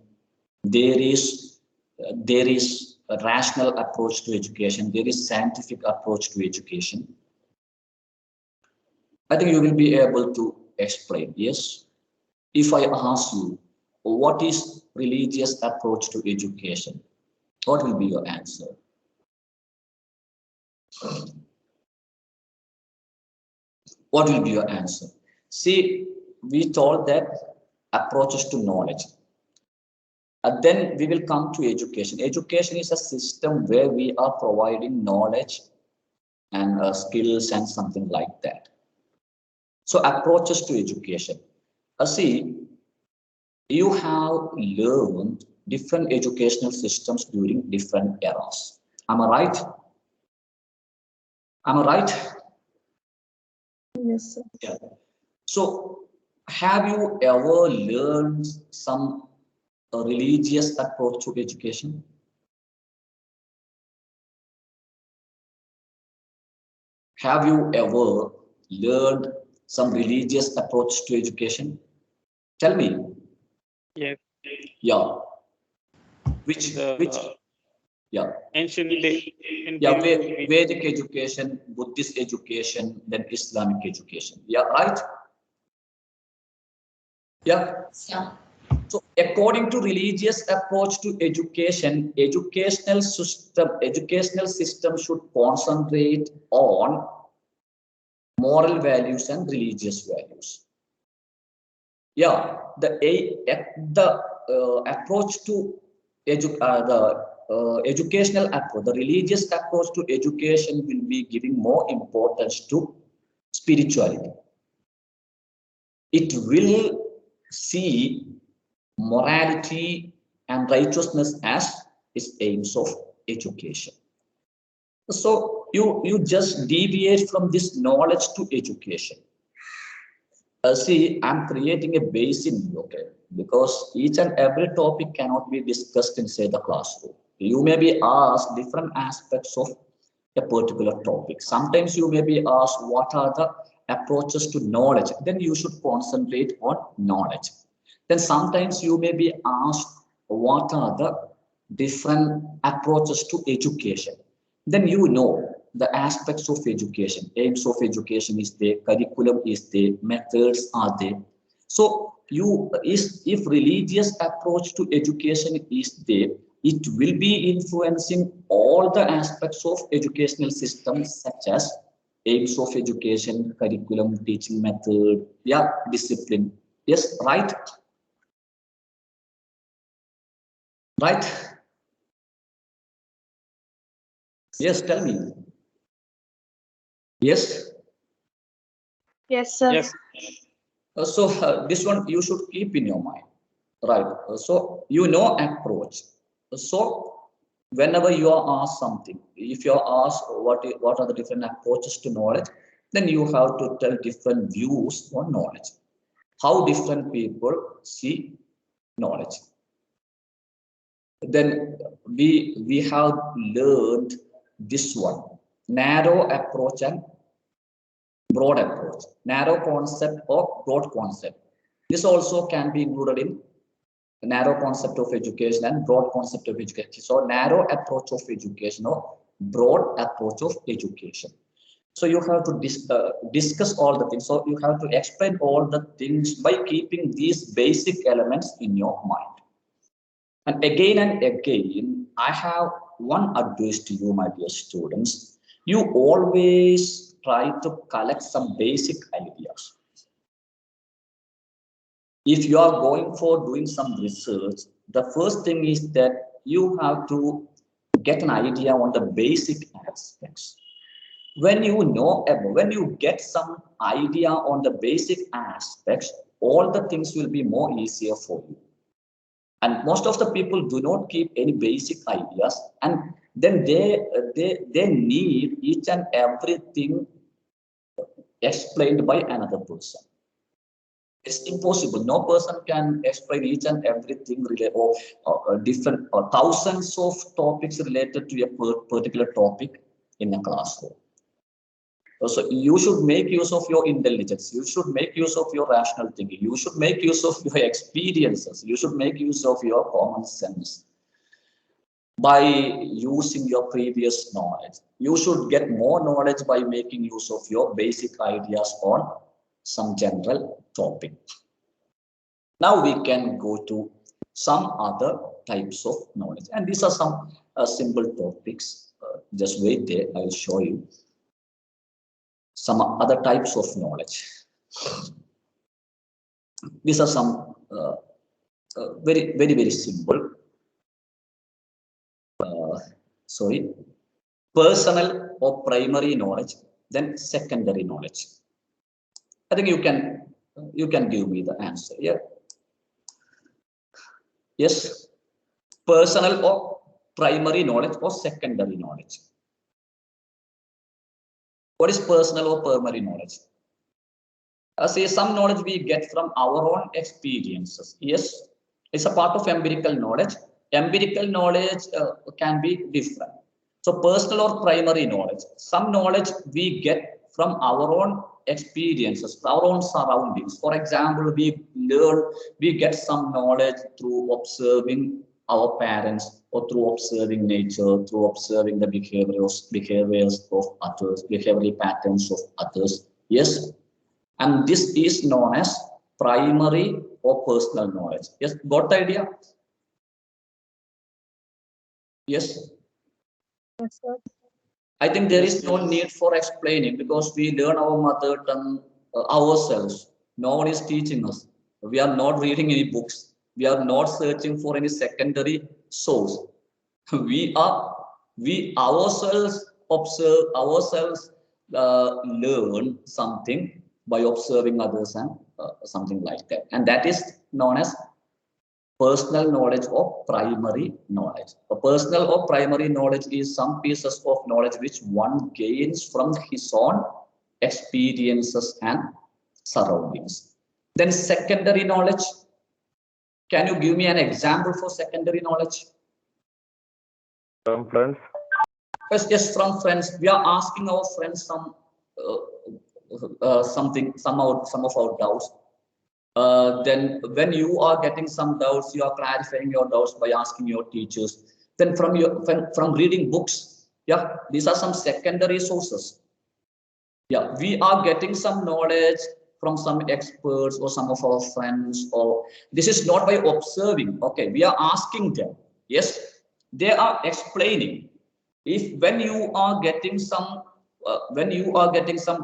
There is a rational approach to education. There is scientific approach to education. I think you will be able to explain. Yes. If I ask you, what is religious approach to education? What will be your answer? What will be your answer? See, we told that approaches to knowledge. And then we will come to education. Education is a system where we are providing knowledge and skills and something like that. So approaches to education. See, you have learned different educational systems during different eras. Am I right? Am I right? Yes, sir. Yeah. So have you ever learned some religious approach to education? Have you ever learned some religious approach to education? Tell me. Yes. Yeah. Which? Yeah. Ancient Yeah, Vedic education, Buddhist education, then Islamic education. Yeah, right? Yeah. Yeah. So according to religious approach to education, educational system should concentrate on moral values and religious values. Yeah, the approach to educational approach, the religious approach to education will be giving more importance to spirituality. It will see morality and righteousness as its aims of education. So you just deviate from this knowledge to education. See, I'm creating a basin, okay, because each and every topic cannot be discussed inside the classroom. You may be asked different aspects of a particular topic. Sometimes you may be asked what are the approaches to knowledge. Then you should concentrate on knowledge. Then sometimes you may be asked what are the different approaches to education. Then you know the aspects of education, aims of education is there, curriculum is there, methods are there. So if religious approach to education is there, it will be influencing all the aspects of educational systems such as aims of education, curriculum, teaching method, yeah, discipline. Yes, right? Right? Yes, tell me. Yes? Yes, sir. Yes. So this one you should keep in your mind, right? So you know approach. So whenever you are asked something, if you are asked what are the different approaches to knowledge, then you have to tell different views on knowledge. How different people see knowledge. Then we have learned this one. narrow approach and broad approach, narrow concept or broad concept. This also can be included in narrow concept of education and broad concept of education. So narrow approach of education or broad approach of education. So you have to discuss all the things. So you have to explain all the things by keeping these basic elements in your mind. And again, I have one advice to you, my dear students. You always try to collect some basic ideas. If you are going for doing some research, the first thing is that you have to get an idea on the basic aspects. When you get some idea on the basic aspects, all the things will be more easier for you. And most of the people do not keep any basic ideas, and then they need each and everything explained by another person. It's impossible. No person can explain each and everything or different thousands of topics related to a particular topic in a classroom. So you should make use of your intelligence. You should make use of your rational thinking. You should make use of your experiences. You should make use of your common sense. By using your previous knowledge, you should get more knowledge by making use of your basic ideas on some general topic. Now we can go to some other types of knowledge, and these are some simple topics. Just wait there, I will show you some other types of knowledge. These are some very simple. Personal or primary knowledge, then secondary knowledge. I think you can give me the answer. Yeah. Yes. Personal or primary knowledge or secondary knowledge. What is personal or primary knowledge? Say some knowledge we get from our own experiences. Yes, it's a part of empirical knowledge. Empirical knowledge can be different. So personal or primary knowledge, some knowledge we get from our own experiences, our own surroundings. For example, we get some knowledge through observing our parents, or through observing nature, through observing the behaviors of others, behavioral patterns of others. Yes, and this is known as primary or personal knowledge. Yes, got the idea? Yes. Yes, sir. I think there is no need for explaining, because we learn our mother tongue ourselves. No one is teaching us. We are not reading any books. We are not searching for any secondary source. We ourselves observe, ourselves learn something by observing others and something like that. And that is known as personal knowledge or primary knowledge. A personal or primary knowledge is some pieces of knowledge which one gains from his own experiences and surroundings. Then secondary knowledge. Can you give me an example for secondary knowledge? From friends. Yes, from friends. We are asking our friends some some of our doubts. Then when you are getting some doubts, you are clarifying your doubts by asking your teachers. Then from reading books, yeah, these are some secondary sources. Yeah, we are getting some knowledge from some experts or some of our friends, or this is not by observing. Okay, we are asking them. Yes, they are explaining. When you are getting some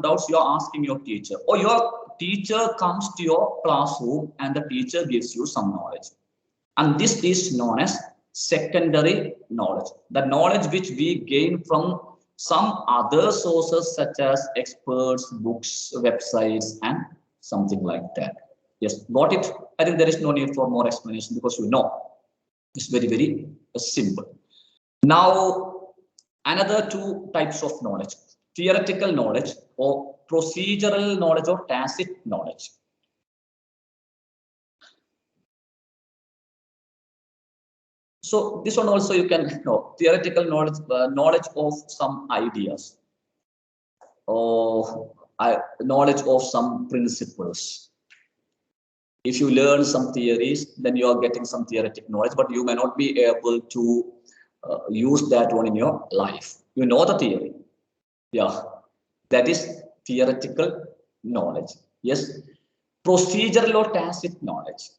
doubts, you are asking your teacher, or your teacher comes to your classroom and the teacher gives you some knowledge, and this is known as secondary knowledge, the knowledge which we gain from some other sources such as experts, books, websites, and something like that. Yes, got it? I think there is no need for more explanation, because you know it's very simple. Now, another two types of knowledge: theoretical knowledge or procedural knowledge or tacit knowledge. So this one also you can know: theoretical knowledge, knowledge of some ideas. knowledge of some principles. If you learn some theories, then you are getting some theoretic knowledge, but you may not be able to use that one in your life. You know the theory. Yeah, that is theoretical knowledge. Yes, procedural or tacit knowledge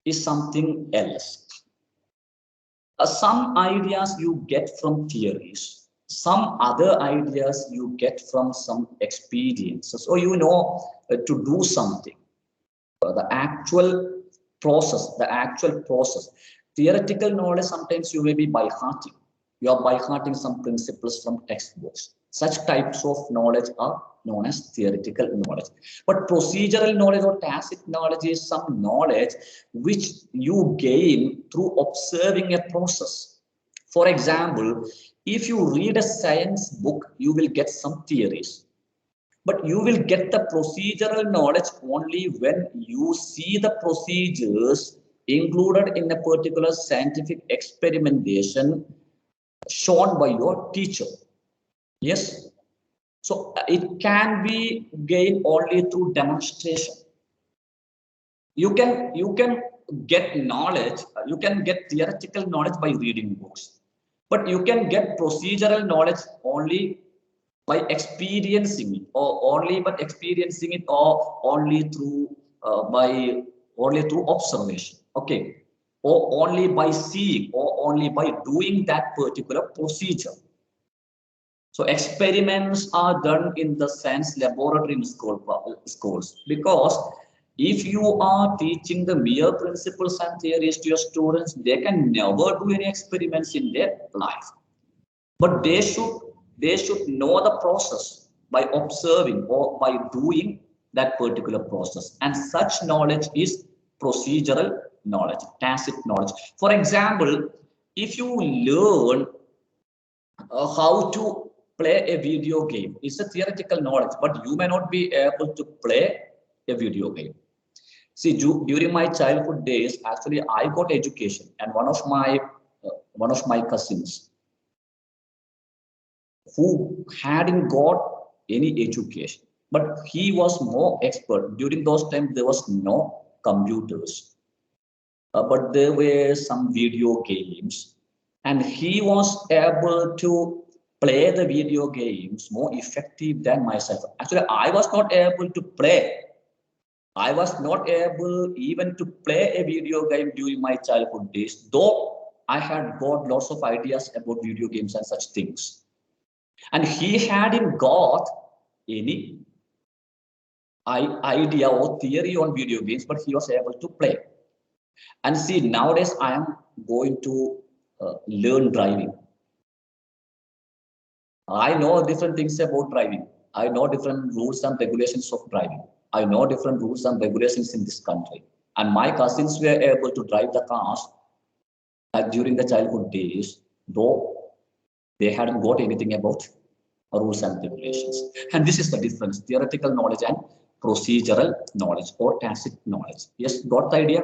is something else. Some ideas you get from theories, some other ideas you get from some experiences, or you know to do something. The actual process. Theoretical knowledge, sometimes you may be by hearting. You are by hearting some principles from textbooks. Such types of knowledge are known as theoretical knowledge. But procedural knowledge or tacit knowledge is some knowledge which you gain through observing a process. For example, if you read a science book, you will get some theories. But you will get the procedural knowledge only when you see the procedures included in a particular scientific experimentation shown by your teacher. Yes. So it can be gained only through demonstration. You can get knowledge, you can get theoretical knowledge by reading books, but you can get procedural knowledge only by experiencing it, or only through observation. Okay, or only by seeing, or only by doing that particular procedure. So experiments are done in the science laboratory in schools, because if you are teaching the mere principles and theories to your students, they can never do any experiments in their life. But they should know the process by observing or by doing that particular process. And such knowledge is procedural knowledge, tacit knowledge. For example, if you learn how to play a video game, it's a theoretical knowledge, but you may not be able to play a video game. See, during my childhood days, actually, I got education, and one of my cousins who hadn't got any education, but he was more expert. During those times, there was no computers, but there were some video games, and he was able to play the video games more effective than myself. Actually, I was not able to play. I was not able even to play a video game during my childhood days, though I had got lots of ideas about video games and such things. And he hadn't got any idea or theory on video games, but he was able to play. And see, nowadays I am going to learn driving. I know different things about driving. I know different rules and regulations of driving. I know different rules and regulations in this country. And my cousins were able to drive the cars during the childhood days, though they hadn't got anything about rules and regulations. And this is the difference: theoretical knowledge and procedural knowledge or tacit knowledge. Yes, got the idea?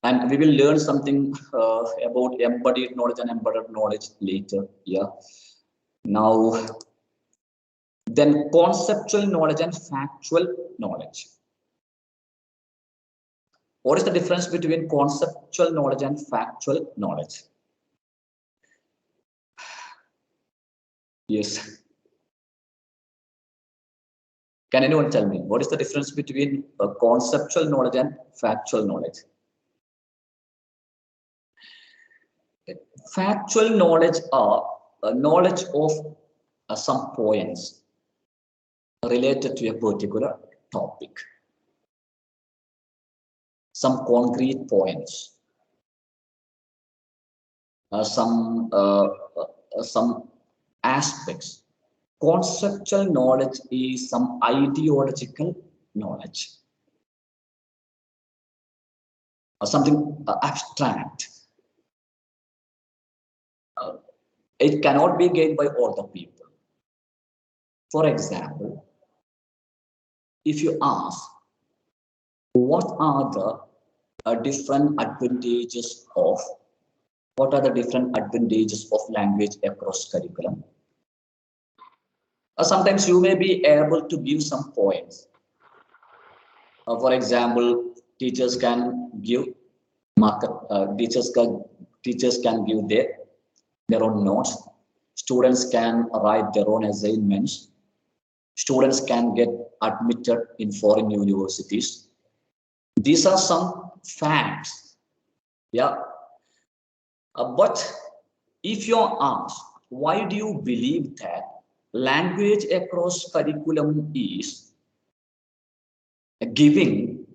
And we will learn something about embodied knowledge and embedded knowledge later. Yeah. Now, then conceptual knowledge and factual knowledge. What is the difference between conceptual knowledge and factual knowledge? Yes. Can anyone tell me what is the difference between conceptual knowledge and factual knowledge? Factual knowledge are knowledge of some points related to a particular topic. Some concrete points. Some aspects. Conceptual knowledge is some ideological knowledge. Something abstract. It cannot be gained by all the people. For example, if you ask, what are the different advantages of language across curriculum? Sometimes you may be able to give some points. For example, teachers can give teachers can give their own notes. Students can write their own assignments. Students can get admitted in foreign universities. These are some facts. Yeah. But if you're asked, why do you believe that language across curriculum is giving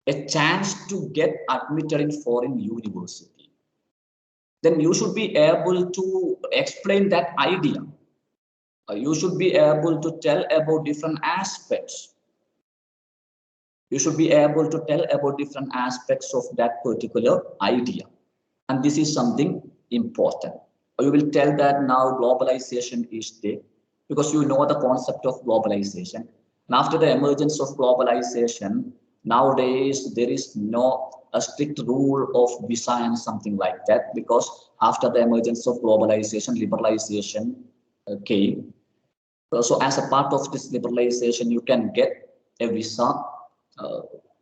a chance to get admitted in foreign university? Then you should be able to explain that idea. You should be able to tell about different aspects. You should be able to tell about different aspects of that particular idea. And this is something important. You will tell that now globalization is there because you know the concept of globalization. And after the emergence of globalization, nowadays there is no a strict rule of visa and something like that, because after the emergence of globalization, liberalization came. So as a part of this liberalization, you can get a visa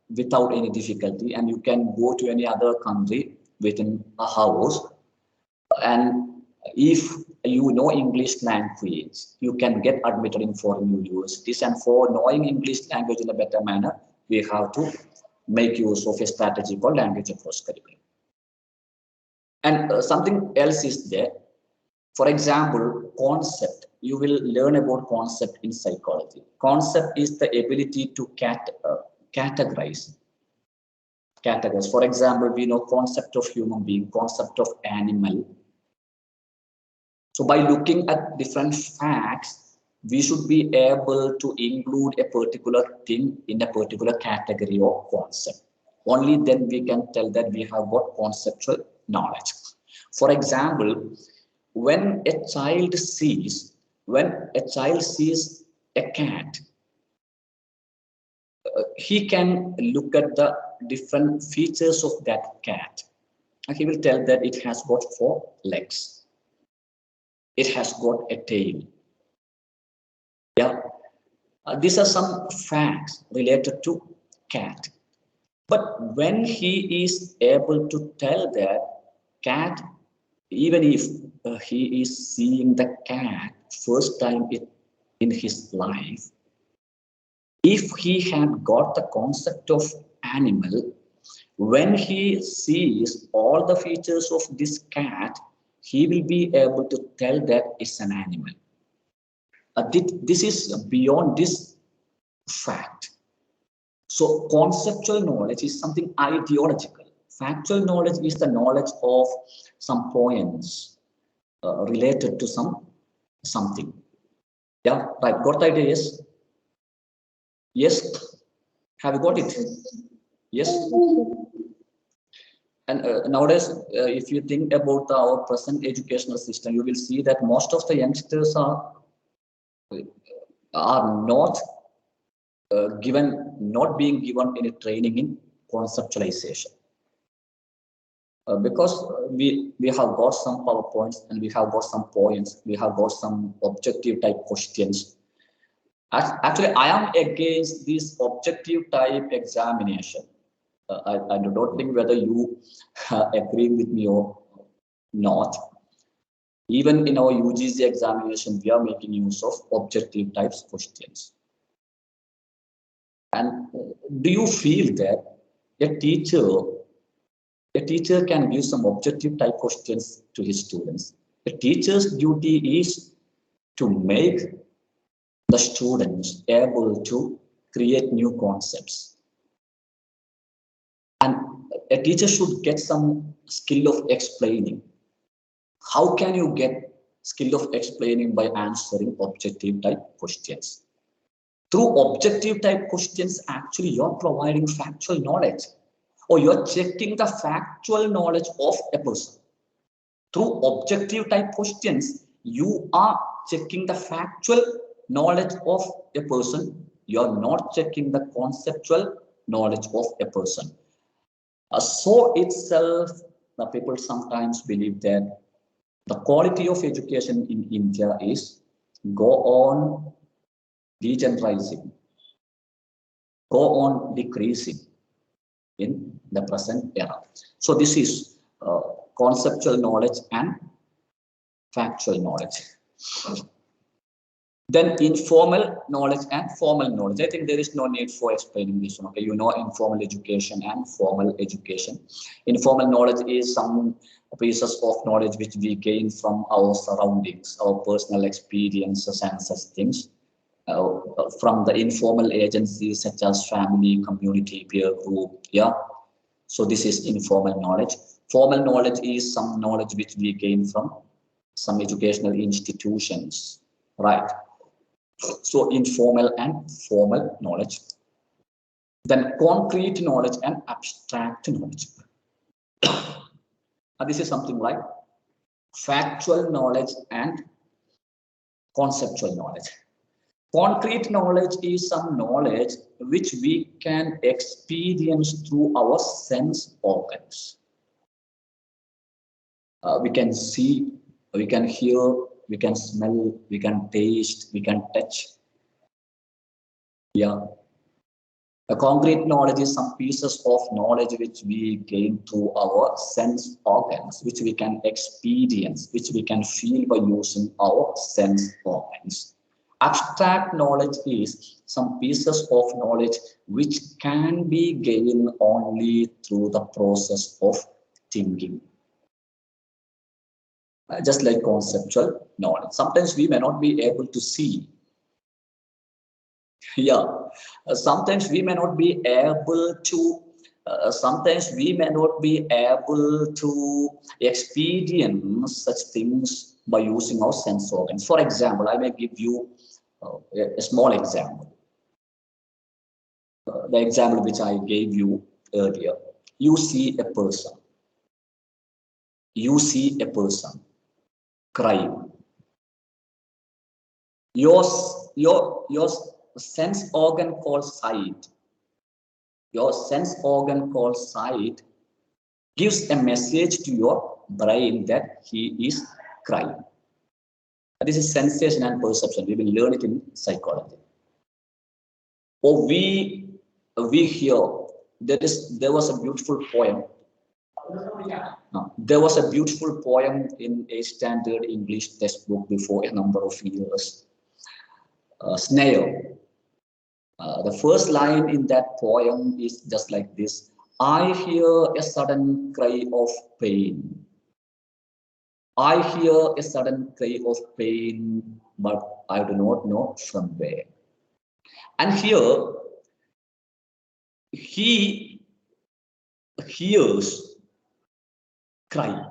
without any difficulty, and you can go to any other country within a house. And if you know English language, you can get admitted in foreign universities. And for knowing English language in a better manner, we have to make use of a strategy called language across curriculum. And something else is there. For example, concept. You will learn about concept in psychology. Concept is the ability to categorize. For example, we know concept of human being, concept of animal. So by looking at different facts, we should be able to include a particular thing in a particular category or concept. Only then we can tell that we have got conceptual knowledge. For example, when a child sees a cat, he can look at the different features of that cat. And he will tell that it has got 4 legs. It has got a tail. Yeah. These are some facts related to cat. But when he is able to tell that cat, even if he is seeing the cat first time in his life, if he had got the concept of animal, when he sees all the features of this cat, he will be able to tell that it's an animal. This is beyond this fact. So conceptual knowledge is something ideological. Factual knowledge is the knowledge of some points related to something. Yeah, right. Got the idea? Yes. Yes. Have you got it? Yes. And nowadays, if you think about our present educational system, you will see that most of the youngsters are not being given any training in conceptualization. Because we have got some PowerPoints and we have got some points, we have got some objective type questions. Actually, I am against this objective type examination. I do not think whether you agree with me or not. Even in our UGC examination, we are making use of objective types questions. And do you feel that a teacher can give some objective type questions to his students? A teacher's duty is to make the students able to create new concepts. And a teacher should get some skill of explaining. How can you get skill of explaining? By answering objective type questions. Through objective type questions, actually you're providing factual knowledge, or you're checking the factual knowledge of a person. Through objective type questions, you are checking the factual knowledge of a person. You're not checking the conceptual knowledge of a person. So itself, the people sometimes believe that the quality of education in India is go on degenerizing, go on decreasing in the present era. So this is conceptual knowledge and factual knowledge. Then informal knowledge and formal knowledge. I think there is no need for explaining this one. Okay, you know informal education and formal education. Informal knowledge is some pieces of knowledge which we gain from our surroundings, our personal experiences and such things. From the informal agencies such as family, community, peer group. Yeah. So this is informal knowledge. Formal knowledge is some knowledge which we gain from some educational institutions. Right. So informal and formal knowledge. Then concrete knowledge and abstract knowledge. This is something like factual knowledge and conceptual knowledge. Concrete knowledge is some knowledge which we can experience through our sense organs. We can see, we can hear, we can smell, we can taste, we can touch. Yeah. A concrete knowledge is some pieces of knowledge which we gain through our sense organs, which we can experience, which we can feel by using our sense organs. Abstract knowledge is some pieces of knowledge which can be gained only through the process of thinking. Just like conceptual knowledge. Sometimes we may not be able to see. Yeah, sometimes we may not be able to experience such things by using our sense organs. For example, I may give you a small example. The example which I gave you earlier. You see a person. You see a person crying. Your sense organ called sight. Your sense organ called sight gives a message to your brain that he is crying. This is sensation and perception. We will learn it in psychology. Or we hear. There was a beautiful poem. There was a beautiful poem in a standard English textbook before a number of years. Snail. The first line in that poem is just like this. I hear a sudden cry of pain. I hear a sudden cry of pain, but I do not know from where. And here, he hears cry.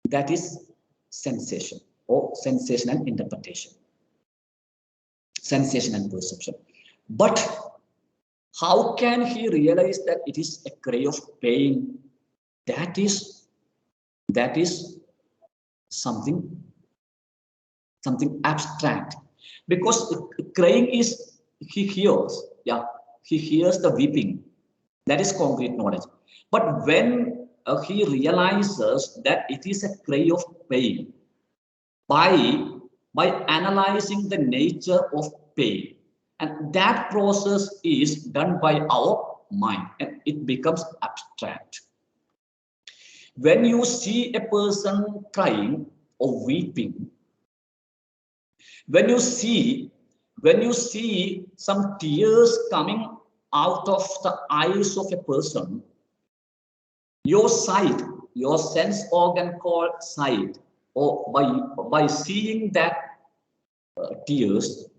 That is sensation or sensation and interpretation. Sensation and perception. But how can he realize that it is a cry of pain? That is something abstract. Because crying is, he hears the weeping. That is concrete knowledge. But when he realizes that it is a cry of pain, by analyzing the nature of pain, and that process is done by our mind, and it becomes abstract. When you see a person crying or weeping, when you see some tears coming out of the eyes of a person, your sight, your sense organ called sight, or by seeing that tears,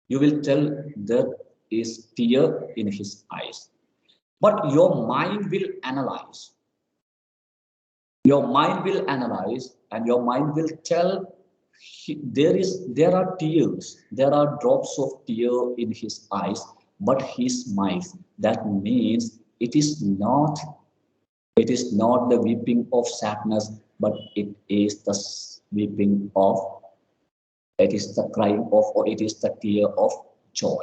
you will tell there is tear in his eyes. But your mind will analyze. Your mind will analyze, and your mind will tell there are tears, there are drops of tear in his eyes, but he smiles. That means it is not the weeping of sadness, but it is the weeping of, it is the crying of, or it is the tear of joy.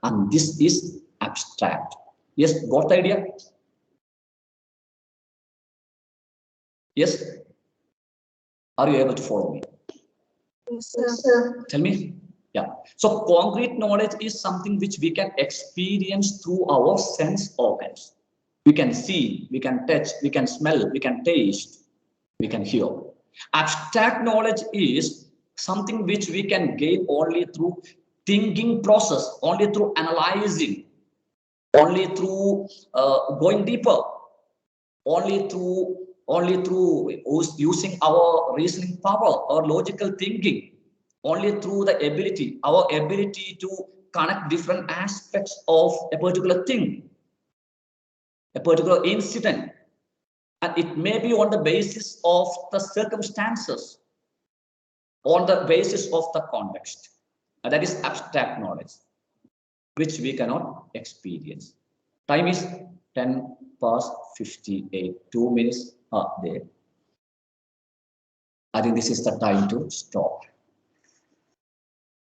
And this is abstract. Yes, got the idea? Yes? Are you able to follow me? Yes, sir. Tell me. Yeah. So concrete knowledge is something which we can experience through our sense organs. We can see, we can touch, we can smell, we can taste, we can hear. Abstract knowledge is something which we can gain only through thinking process, only through analyzing, only through going deeper, only through using our reasoning power or logical thinking, only through our ability to connect different aspects of a particular thing, a particular incident, and it may be on the basis of the circumstances, on the basis of the context. And that is abstract knowledge, which we cannot experience. Time is 10 past 58. 2 minutes are there. I think this is the time to stop.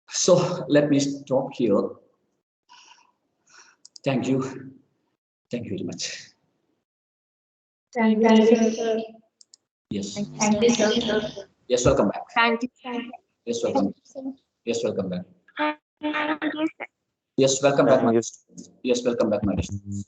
So let me stop here. Thank you. Thank you very much. Thank you, sir. Yes. Thank you, sir. Yes, welcome back. Thank you, sir. Yes, welcome. Yes, welcome back. Thank you, sir. Yes, welcome back, Thank my you. students. Yes, welcome back, my students.